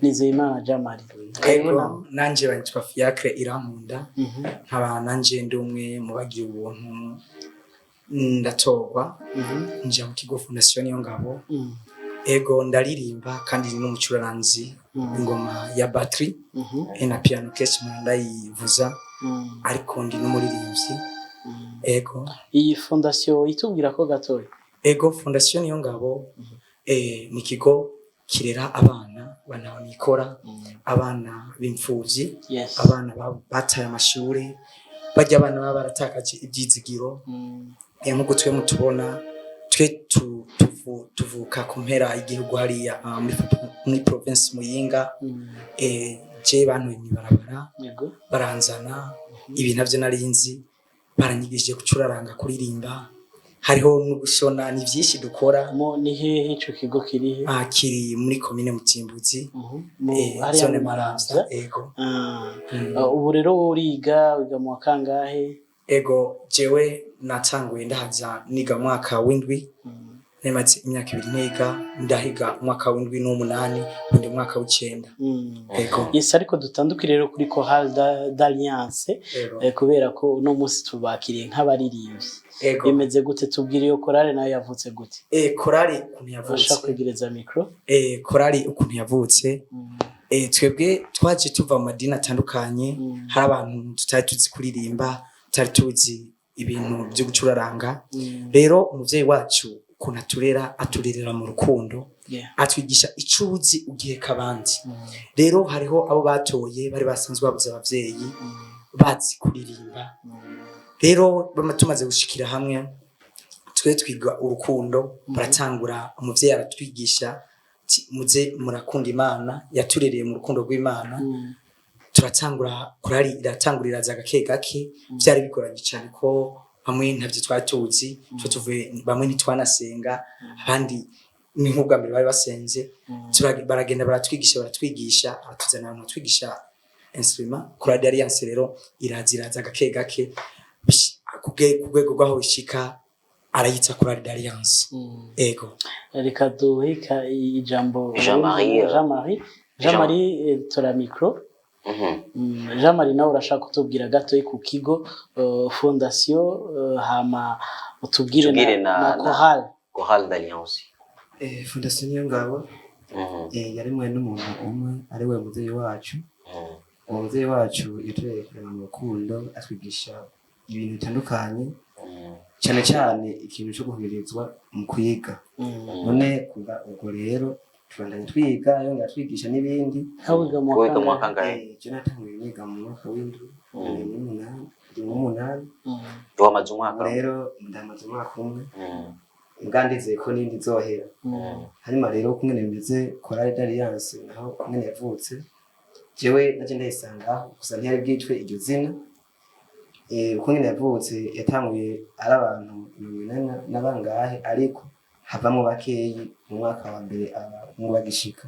Nizeyimana Jamali. Ego nanje banyitwa Fiacre Iramunda, nkaba nanje ndi umwe mu bagiye ubuntu ndatorwa nje mu kigo fondation Niyo Ngabo. Ego ndaririmba kandi ni n'umucuraranzi ingoma ya battery na piano case ndayivuza, ariko ndi n'umuririmbyi. Ego iyi fondation itubwira ko gatoya. Ego fondation Niyo Ngabo ni kigo kirera abana bananikora, abana b'imfuvyi, abana bataye amashuri, bajya abana baba baratakaje ibyizigiro. Nkuko twe mutubona twe tuvuka ku mpera igihugu hariya muri province Muyinga. Je bantu barabara baranzana ibi navyo narinzi, baranyigishije gucuraranga kuririmba, hariho no gushona, ni vyinshi dukora. Ni hehe ico kigo kiri? Kiri muri commune Mutimbuzi, zone Maramvya. Ego ubu rero wiga mu kangahe? Ego jewe natanguye ndahaza niga mwaka w'indwi, nemaze imyaka 2 niga, ndahiga mwaka w'indwi n'umunani, undi mwaka w'icenda. Ego yes, ariko dutandukire rero kuri Chorale d'Alliance, kubera ko no munsi tubakiriye nk'abaririmbyi. Bimeze gute? Tubwire iyo Chorale nayo yavutse gute? Chorale ukuntu yavutse, kwegereza micro. Chorale ukuntu yavutse, twebwe twaje tuva mu madini atandukanye, hari abantu tutari tuzi kuririmba, tutari tuzi ibintu byo gucuraranga rero umuvyeyi wacu ukuntu aturerera mu rukundo atwigisha icuzi ugiye kabandi rero hariho abo batoye bari basanzwe babuze abavyeyi bazi kuririmba rero tumaze gushikira hamwe twe twiga urukundo baratangura umuvyeyi aratwigisha muze murakunda Imana yaturereye mu rukundo rw'Imana turatangura kurari iratangurira za gake gake byari bigoranye cyane ko bamwe ntavyo twatuzi cyo tuvuye bamwe ntitwanasenga abandi ni nk'ubwa mbere bari basenze baragenda baratwigisha abatuzana abantu twigisha instrument kuradi alliance rero iraza gake gake kugwego rwaho ishika arayitsa kuradi alliance ego reka duhika ijambo Jean Marie tora micro Jean Marie nawe urashaka kutubwira gato ku kigo fondation hama utubwire na Chorale d'Alliance fondation niyo ngabo yarimwe n'umuntu umwe ari we muvyeyi wacu umuvyeyi wacu yatwereka mu rukundo atwigisha ibintu bitandukanye cyane cyane ikintu cyo guhimirizwa mu kwiga none kuva ubwo rero twandanye twiga yonga twigisha n'ibindi wiga mu mwaka ngahe je natanguye niga mu mwaka w'indwi mu munani wamaze umwaka rero ndamaze umwaka umwe ngandizeye ko nindi zohera harimo rero kumwe nemeze Chorale d'Alliance naho kumwe yavutse jewe naje ndayisanga gusa ntiyari bwitwe iryo zina uko nyine yavutse yatanguye ari abantu 80 n'abangahe ariko havamo bakeyi mu mwaka wa mbere mu bagishika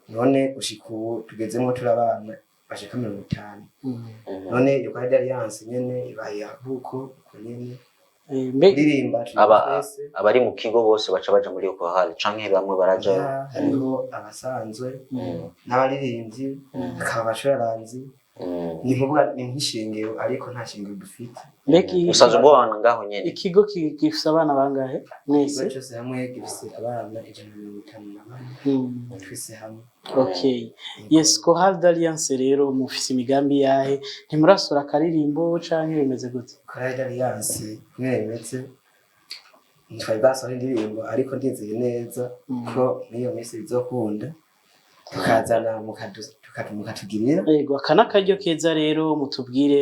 none ushikubu tugezemo turabana bashika 50 none iyo Chorale d'Alliance nyene ibaye ahuko nyene ndirimba abari mu kigo bose baca baja muri uko hali canke bamwe baraja hariho abasanzwe n'abaririmbyi akaba bashararanzi ni vuga ni nkishingiro ariko nta shingiro dufite usanzwe ubona ngaho nyene ikigo gifise abana bangahe mwese cyose hamwe gifise abana 154 twese hamwe okay yes Chorale d'Alliance rero mufise imigambi yahe ntimurasura karirimbo canke bimeze gute Chorale d'Alliance mwemetse ntwari basora indirimbo ariko ndizeye neza ko niyo misi bizokunda tukazana mukatugirira yego akana karyo keza rero mutubwire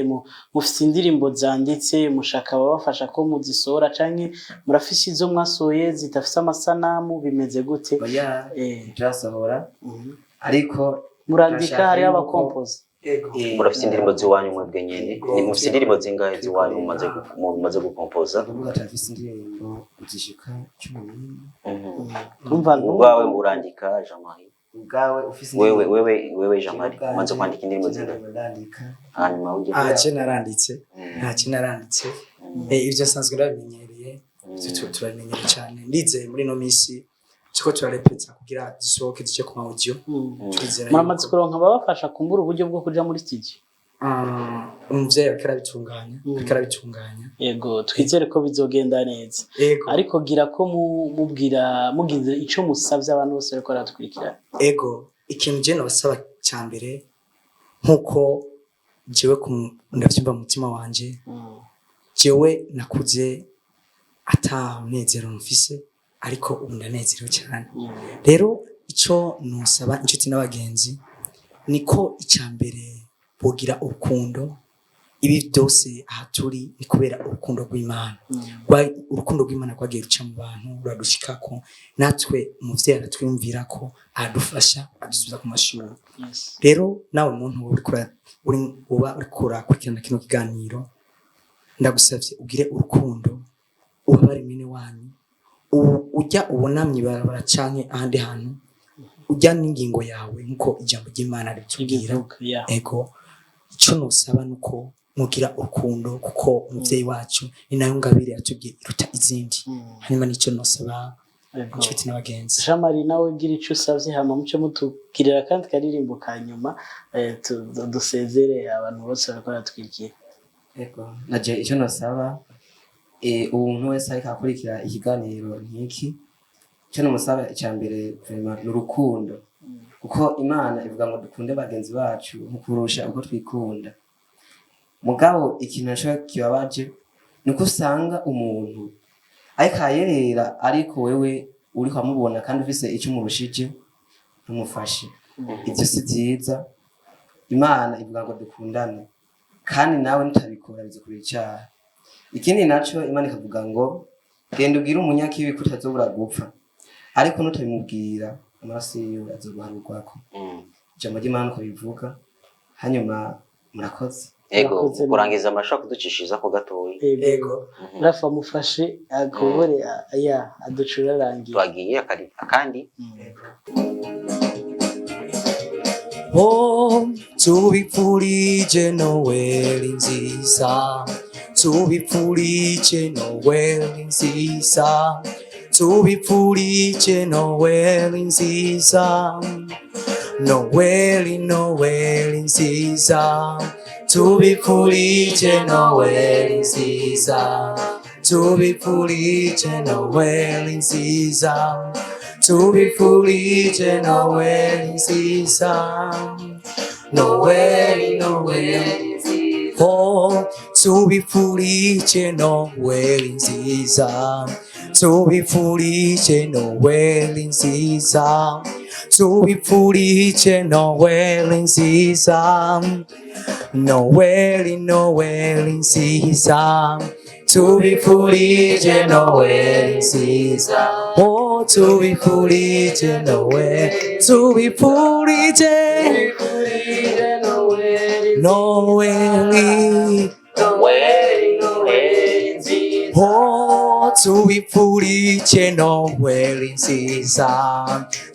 mufite indirimbo zanditse mushaka babafasha ko muzisora canke murafise izo mwasoye zitafise amasanamu bimeze gute turasohora ariko murandika hari abakompoze murafise indirimbo ziwanyu mwebwe nyene ni mufise indirimbo zingahe ziwanyu mumaze gukompoza kuvuga tafise indirimbo zishika 10 ubwawe urandika Jean Marie ubwawe ufise wewe Jean Marie umaze kwandika indirimbo zingahe hanyuma uje naranditse naranditse ivyo sanzwe rabimenyereye turamenyera cyane ndizeye muri no misi cyo turarepetsa kugira zisohoke zije ku audio turizera muramaze kuronka babafasha kumbura uburyo bwo kuja muri studio umuvyeyi akarabitunganya yego twizere ko bizogenda neza ariko gira ko mugize ico musavye abantu bose bariko baratwikira ego ikintu je nabasaba cyambere nkuko jewe ndavyumva mu mutima wanje jewe nakuze ata munezero mfise ariko ubu ndanezerewe cyane rero ico nusaba inshuti n'abagenzi niko icambere bogira urukundo ibi byose aha turi ni kubera urukundo rw'Imana urukundo rw'Imana rwagiye ruca mu bantu ruradushikako natwe umuvyeyi aratwumvira ko adufasha adusubiza ku mashuri rero nawe muntu uri kurikirana kino kiganiro ndagusavye ugire urukundo ubabare mwene wanyu ujya ubonamye barabara canke ahandi hantu ujya n'ingingo yawe nkuko ijambo ry'Imana ritubwira ego ico nusaba nuko mugira urukundo kuko umuvyeyi wacu ni nayo ngabire yatubwiye iruta izindi hanyuma nico nusaba inshuti n'abagenzi Jean Marie nawe gira ico usavye hama muce mutugirira kandi karirimbo kanyuma dusezere abantu bose bariko baratwikira ego naje ico nusaba umuntu wese ariko akurikira ikiganiro nkiki cyo numusaba icyambere vraiment n'urukundo kuko Imana ivuga ngo dukunde bagenzi bacu nkukurusha uko twikunda mugabo ikintu cyo kibabaje nuko usanga umuntu ariko ayerera ariko wewe uri kwamubona kandi ufise icyo umurushije ntumufashe. Ibyo si byiza. Imana ivuga ngo dukundane kandi nawe nitabikora bizokubera icyaha. Ikindi naco Imana ikavuga ngo genda ubwire umunyakibi ko utazobura gupfa, ariko nutabimubwira amaraso yiwe azoguharurwako. Ijambo ry'Imana ko bivuga. Hanyuma murakoze. Ego kurangiza amashaka kuducishiza ko gatoyi. Ego Rafa mufashe agobore aya aducura rangi. Twagiye akandi. Oh, tubipfurije Noel nziza, tubipfurije Noel nziza, tubipfurije Noel nziza, Noel nziza, tubipfurije Noel nziza, tubipfurije Noel nziza, tubipfurije Noel nziza, Noel nziza. Oh, tubipfurije Noel nziza, tubipfurije Noel nziza, tubipfurije Noel nziza, Noel nziza, tubipfurije Noel nziza. Oh, tubipfurije Noel, tubipfurije Noel nziza. Oh, tubipfurije Noel nziza,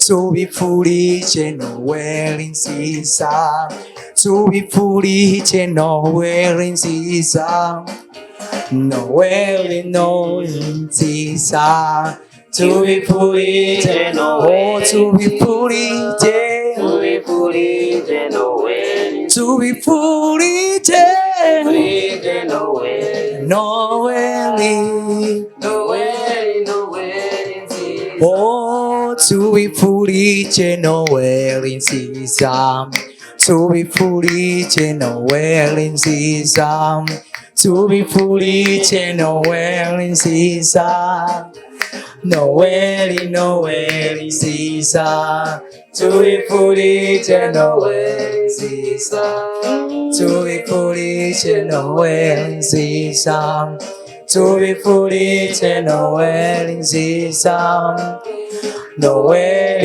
tubipfurije Noel nziza, tubipfurije Noel nziza, Noel nziza, tubipfurije Noel, tubipfurije Noel, tubipfurije Noel, oh, tubipfurije Noel nziza, tubipfurije Noel nziza, tubipfurije Noel nziza, Noel nziza, tubipfurije Noel nziza, tubipfurije Noel nziza, tubipfurije Noel nziza, Noel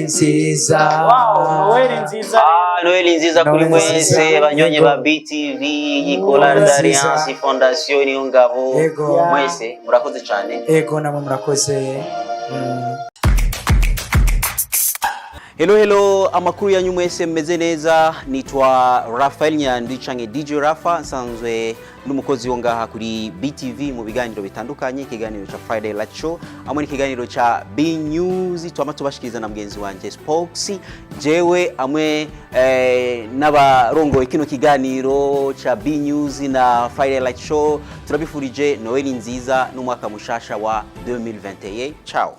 nziza. Wow, Noel nziza. Noel nziza kuri mwese banyonye ba BTV Yikola Dariansi Fondation niyo ngabo mwese murakoze cyane. Ego namwe murakoze. Hello, amakuru yanyu mwese mmeze neza. Nitwa Rafael Nyandwi canke DJ Rafa, nsanzwe n'umukozi wo ngaha kuri BTV mu biganiro bitandukanye, ikiganiro cha Friday Light Show amwe n'ikiganiro cha B News twama tubashikiriza na mugenzi wanje Spokes, jewe amwe n'abarongoye kino kiganiro cha B News na Friday Light Show. Turabifurije Noel nziza n'umwaka mushasha wa 2021. Ciao.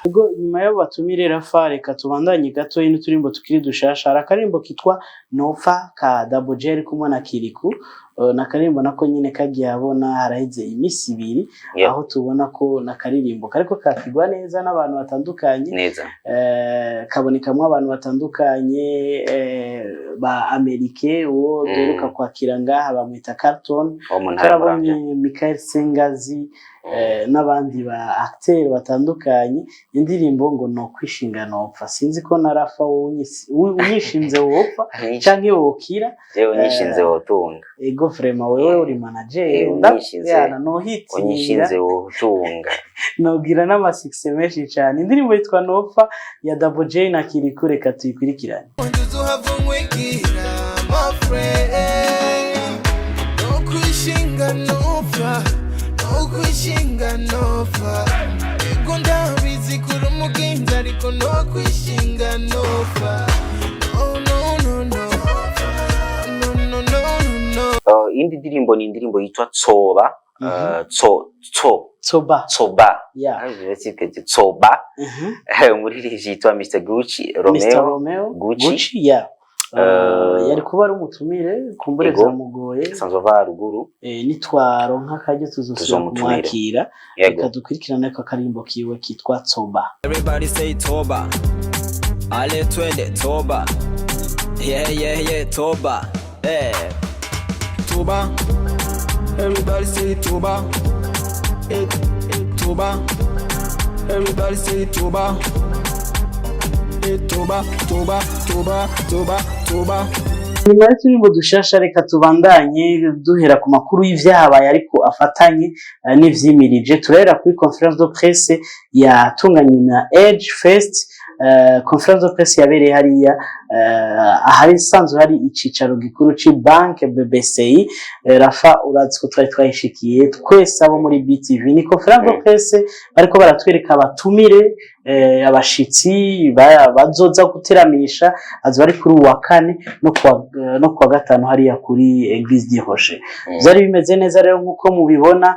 Ubwo nyuma yo batumire Rafa, reka tubandanye gato ino turimbo tukiri dushasha. Arakarimbo kitwa Nofa ka Double J kumwe na Kiriku. Nakarimbo nako nyine kagiye abona haraheze imisi 2 aho tubona ko nakaririmbo kariko kakigwa neza n'abantu batandukanye neza, kabonekamwe abantu batandukanye ba Amerike uwo deruka kwakira ngaha bamwita Carton, karabonye Michael Sengazi n'abandi ba acteur batandukanye. Indirimbo ngo no kwishinga nopfa, sinzi ko na Rafa unyishinze wopfa canke wokira, jewe unyishinze wotunga. Ego vrema wewe uri manager unyishinze no hit unyishinze wotunga nogira n'ama6 menshi cyane. Indirimbo yitwa Nopfa ya Double J na Kiriku, reka tuyikurikirane. Kwishinga nopfa igunda bizikura umugenza ariko no kwishinga nopfa. Indi ndirimbo ni indirimbo yitwa Tsoba. Tsoba Tsoba. Umuririmbyi yitwa Mr. Gucci Romeo. Gucci yeah. yari kuba ari umutumire kumbure zamugoye sanzwe va ruguru nitwaro nk'akaje tuzosumwakira reka dukurikirane ko karimbo kiwe kitwa Toba. Everybody say Toba, ale twende Toba, yeah Toba, Toba, everybody say Toba, Toba, everybody say Toba, Toba, Toba, Toba, Toba, Toba. Nyuma y'uturimbo dushasha reka tubandanye duhera ku makuru y'ivyahabaye ariko afatanye n'ivyimirije. Turahera kuri conference de presse yatunganye na Edge Fest. Conference de presse yabereye hariya ahari sanzwe hari icicaro gikuru ci banke BBCI. Rafa urazi ko twari twayishikiye twese abo muri BTV. Ni conference de presse bariko baratwereka abatumire abashitsi bazoza guteramisha azo bari kuri uwa kane no kwa gatanu hariya kuri Eglise du Rocher. Byari bimeze neza rero nkuko mubibona.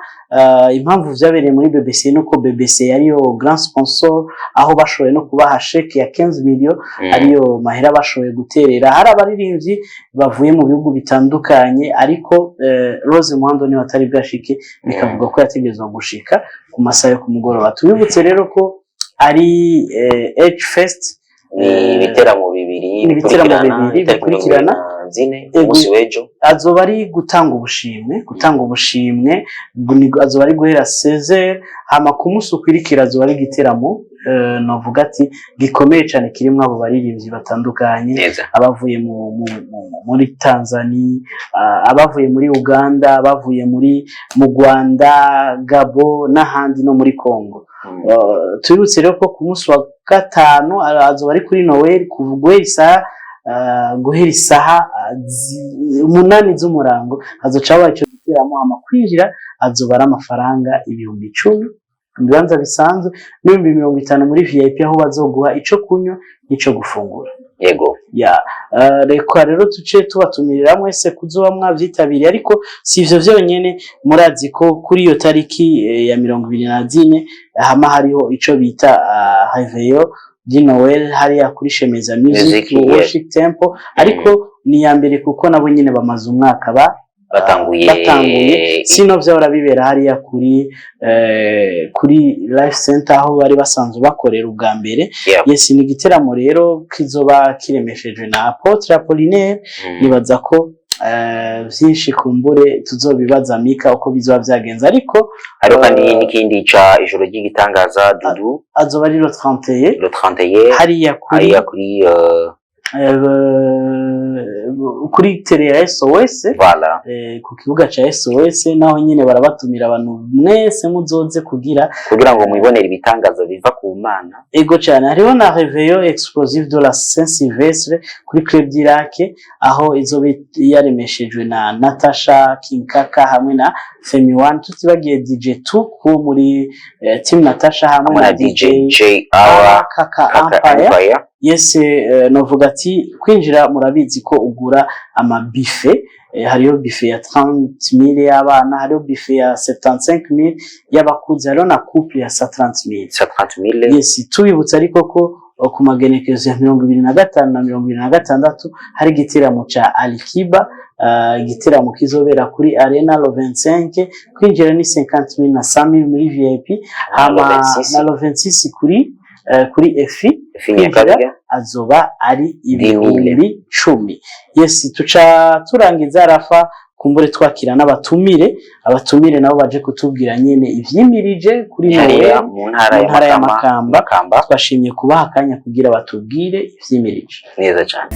Impamvu vyabereye muri BBC nuko BBC yariyo grand sponsor aho bashoboye no kubaha sheke ya 15 million ariyo mahera bashoboye guterera. Hari abaririmbyi bavuye mu bihugu bitandukanye ariko Rose Muhando ni watari bwashike bikavuga ko yategezwe gushika ku masaha yo kumugoroba. Tubibutse rero ko ari Edge Fest ibiteramo bibiri bikurikirana zine umunsi w'ejo azoba ari gutanga ubushimwe azoba ari guhera 16h hama ku munsi ukwirikira azoba ari giteramo novuga ati gikomeye cyane kirimo abo baririmbyi batandukanye abavuye muri Tanzania, abavuye muri Uganda, abavuye mu Rwanda, Gabo n'ahandi no muri Congo. Tubibutse rero ko ku munsi wa gatanu azoba ari kuri Noel guhera isaha 8 z'umurango azoca wacu giteramo amakwinjira azoba ari amafaranga 10,000 ibibanza bisanzwe n'50 muri VIP aho bazoguha ico kunywa ico gufungura. Yego reka rero tuce tubatumirira mwese kuzoba mwavyitabiriye ariko si ivyo vyonyene murazi ko kuri iyo tariki ya 24 hama hariho ico bita Haveyo di Noel hariya kuri Shemeza Music Worship Temple ariko ni ya mbere kuko nabo nyene bamaze umwaka batanguye sino vyahora bibera hariya kuri Life Center aho bari basanzwe bakorera ubwa mbere. Yes, ni giteramo rero kizoba kiremeshejwe na Apotre Apollinaire. Nibaza ko vyinshi kumbure tuzobibaza Mika uko bizoba vyagenze ariko kandi n'ikindi ca ijoro ry'igitangaza Dudu azoba ari le 31 hariya kuri tele ya SOS ku kibuga ca SOS naho nyine barabatumira abantu mwese muzoze kugira ngo mwibonere ibitangazo biva ku Mana. Ego cyane hariho na Réveillon Explosive de la Saint-Sylvestre kuri Club d'Irak aho izobe yaremeshejwe na Natasha King Kaka hamwe na Femi One tutibagiye DJ 2 ku muri team Natasha hamwe na DJ Kaka Empire. Yes, novuga ati kwinjira murabizi ko ugura ama buffet hariyo buffet ya 30,000 y'abana hariyo buffet ya 75,000 y'abakuzi hariyo na couple ya 30,000. Yes, tubibutsa ariko ko ku magenekezo ya 25 na 26 hari igiteramo ca Alikiba igiteramo kizobera kuri Arena lo 25 kwinjira ni 50,000 na 100,000 muri VIP hama na lo 26 kuri EFI azoba ari 10,000. Yes, tuca turangiza Rafa kumbure twakira n'abatumire nabo baje kutubwira nyene ivyimirije kuri Noel mu ntara ya Makamba. Twashimye kubaha akanya kugira batubwire ivyimirije neza cyane.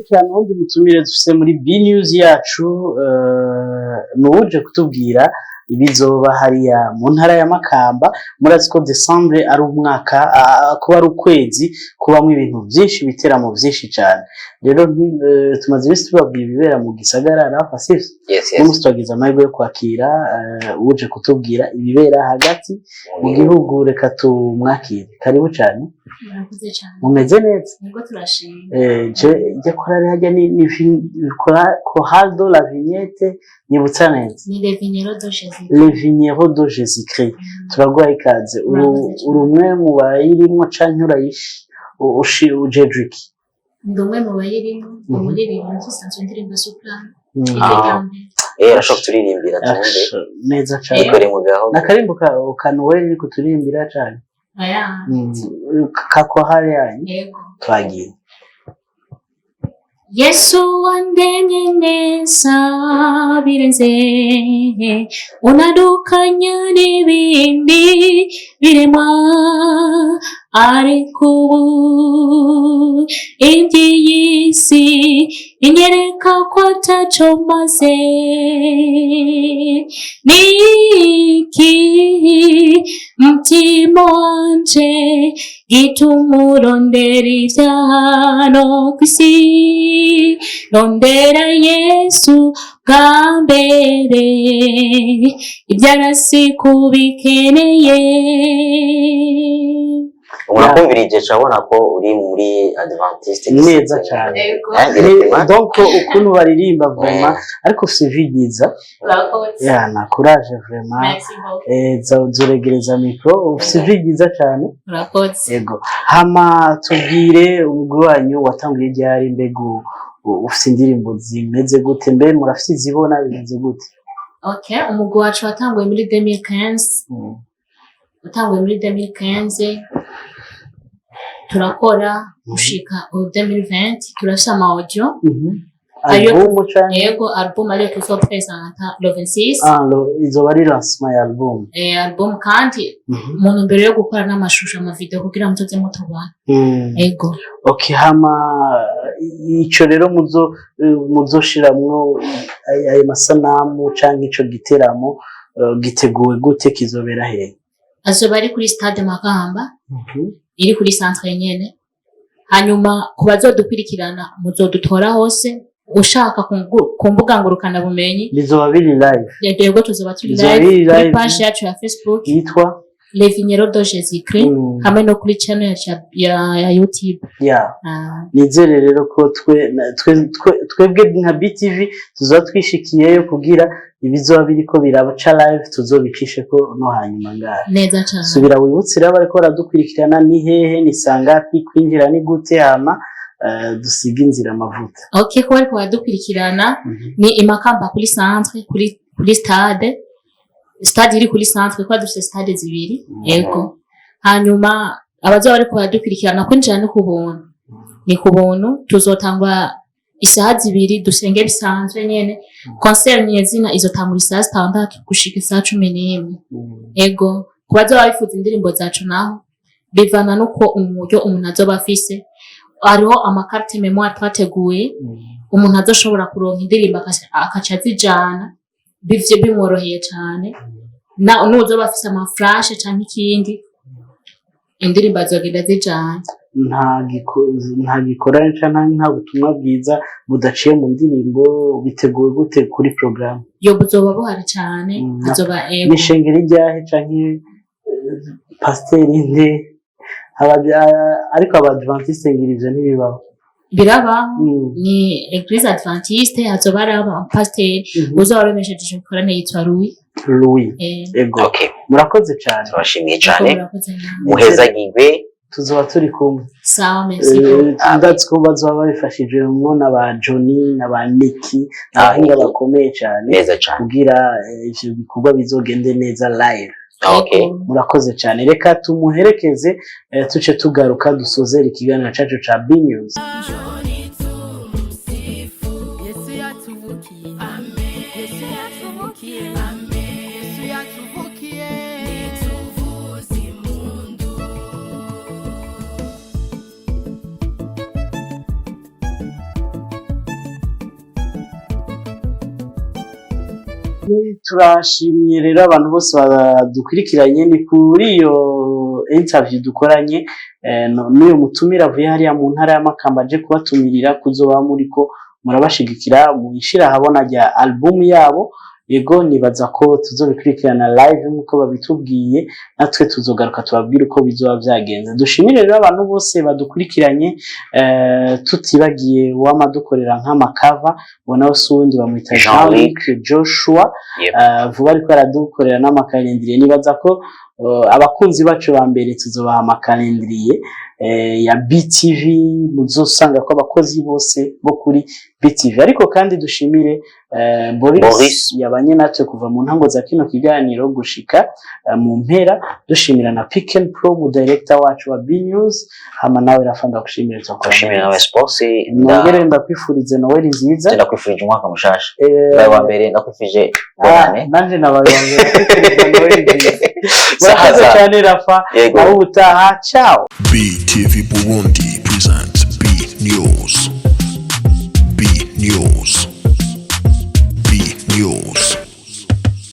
cyane undi mutumire dufise muri B News yacu nuje kutubwira ibizoba hariya mu ntara ya Makamba. Murazi ko December ari umwaka kuba ari ukwezi kubamwe ibintu byinshi biteramo byinshi cyane. Rero tumaze bisi tubabwira ibibera mu gisagara Rafa sivyo. Yes. Twagize amahirwe yo kwakira uje kutubwira ibibera hagati mu gihugu. Reka tumwakire, karibu cyane. Murakoze cyane. Mumeze neza? Niko turashimye. Je korari hajya ni Chorale de la Vignette nyibutsa neza. Ni Les Vigneros de Jésus. Les Vigneros de Jésus-Christ. Turaguha ikaze. Uri umwe mu bayirimo canke urayishe ujedriki? Ndi umwe mu bayirimo, umuririmbyi dusanzwe ndirimba soprano. Ashobora turirimbira tumbe neza cyane. Ikore mu gaho. Nakarimbo ka Noel ni kuturimbira cyane. Aya. Kako hari yani. Yego. Twagiye. Yesu wandemye neza birenze unadukanya n'ibindi biremwa ariko ubu iby'iyisi inyereka ko ataco maze niki mtima wanje gituma urondera ivyano kw'isi rondera Yesu bwa mbere ibyarasi kubikeneye. Urakumvirije cabona ko uri muri Adventiste neza cyane. Donc ukuntu baririmba vraiment ariko sivigiza. Ya na courage vraiment. Zoregereza micro sivigiza cyane. Yego. Hama tubwire umugwi wanyu watanguye ryari mbego ufite indirimbo zimeze gute mbe murafite zibona bimeze gute? Okay, umugwi wacu watanguye muri 2015. Watanguye muri 2015. Turakora gushika 2020 turafite ama audio. Album cyane. Yego, album ari kuzopresenta le 26. Izo bari lancement ya album. Album kandi umuntu mbere yo gukora n'amashusho ama video kugira mutoze mutubana. Yego. Okay, hama ico rero muzoshiramwo ayo masanamu canke ico giteramo giteguwe gute kizobera he? Azoba ari kuri stade Makamba. Iri kuri centre nyene. Hanyuma kubazodukurikirana muzodutora hose. Ushaka ku mbuga ngurukana bumenyi bizoba biri live. Yego tuzoba turi live kuri page yacu ya Facebook yitwa Les Vigneros de Jésus-Christ hamwe no kuri channel ya YouTube. Nizere rero ko twebwe nka BTV tuzatwishikiyeyo kugira ibizoba biriko birabaca live tuzobicishe ko no hanyuma ngaha. Neza cyane. Subira wibutsira bariko baradukurikirana ni hehe ni sangapi kwinjira ni gute hama dusiga inzira amavuta. Okay, ko ariko badukurikirana ni Imakamba kuri centre kuri stade iri kuri centre kwa dufite stade zibiri. Yego. Hanyuma abazo bariko badukurikirana kwinjira ni kubuntu tuzotangwa isaha zibiri dusenge bisanzwe nyene. Concert nyezina izotangura isaha 6 gushika isaha 11. Yego. Kubazo babifuza indirimbo zacu naho bivana nuko umuryo umuntu azoba afise. Hariho amakarte memoire twateguye umuntu azoshobora kuronka indirimbo akaca zijana bivye bimworoheye cyane na nuzoba afise ama flash cyangwa ikindi indirimbo azogenda zijana. Nta gikorane cyangwa nta butumwa bwiza budaciye mu ndirimbo biteguwe gute kuri program? Yo buzoba buhari cyane azoba nishengeri ryahe canke pasteri nde ariko Adventiste ngirivyo ntibibaho. Biraba ni Eglise Adventiste hazoba ari pasteur uzoba aremesheje ikorane yitwa Louis. Ego. Okay. Murakoze cyane. Turashimiye cyane. Muhezagirwe tuzoba turi kumwe. Sawa, merci. Ndatsiko bazoba babifashije na ba Johnny na ba Nicky abahinga bakomeye cyane kugira ivyo bikorwa bizogende neza live. Okay. Murakoze cyane. Reka tumuherekeze tuce tugaruka dusozera ikiganiro cyacu ca B News. Turashimiye rero abantu bose badukurikiranye ni kuri iyo interview dukoranye n'uyu mutumira avuye hariya mu ntara y'Amakamba aje kubatumirira kuzoba muriko murabashigikira mu ishira habona rya album yabo yego nibaza ko tuzobikurikirana live nkuko babitubwiye natwe tuzogaruka tubabwire uko bizoba vyagenze. Dushimire rero abantu bose badukurikiranye tutibagiye wamadukorera nk'amakava ubona wose uwundi bamwita Jean-Luc Joshua vuba ariko aradukorera n'amakalendriye. Nibaza ko abakunzi bacu ba mbere tuzobaha amakalendriye ya BTV muzosanga ko abakozi bose bo kuri BTV. Ariko kandi dushimire Boris yabanye natwe kuva mu ntango za kino kiganiro gushika mu mpera. Dushimira na Pick and Pro mu director wacu wa B News hama nawe rafanda kushimira tukushimira nawe sports nongere ndakwifurize Noel Nziza ndakwifurije umwaka mushasha wa mbere ndakwifurije nanje nabaye wa mbere ndakwifurije Noel Nziza murakoze cyane Rafa nawe ubutaha ciao. BTV Burundi presents B News.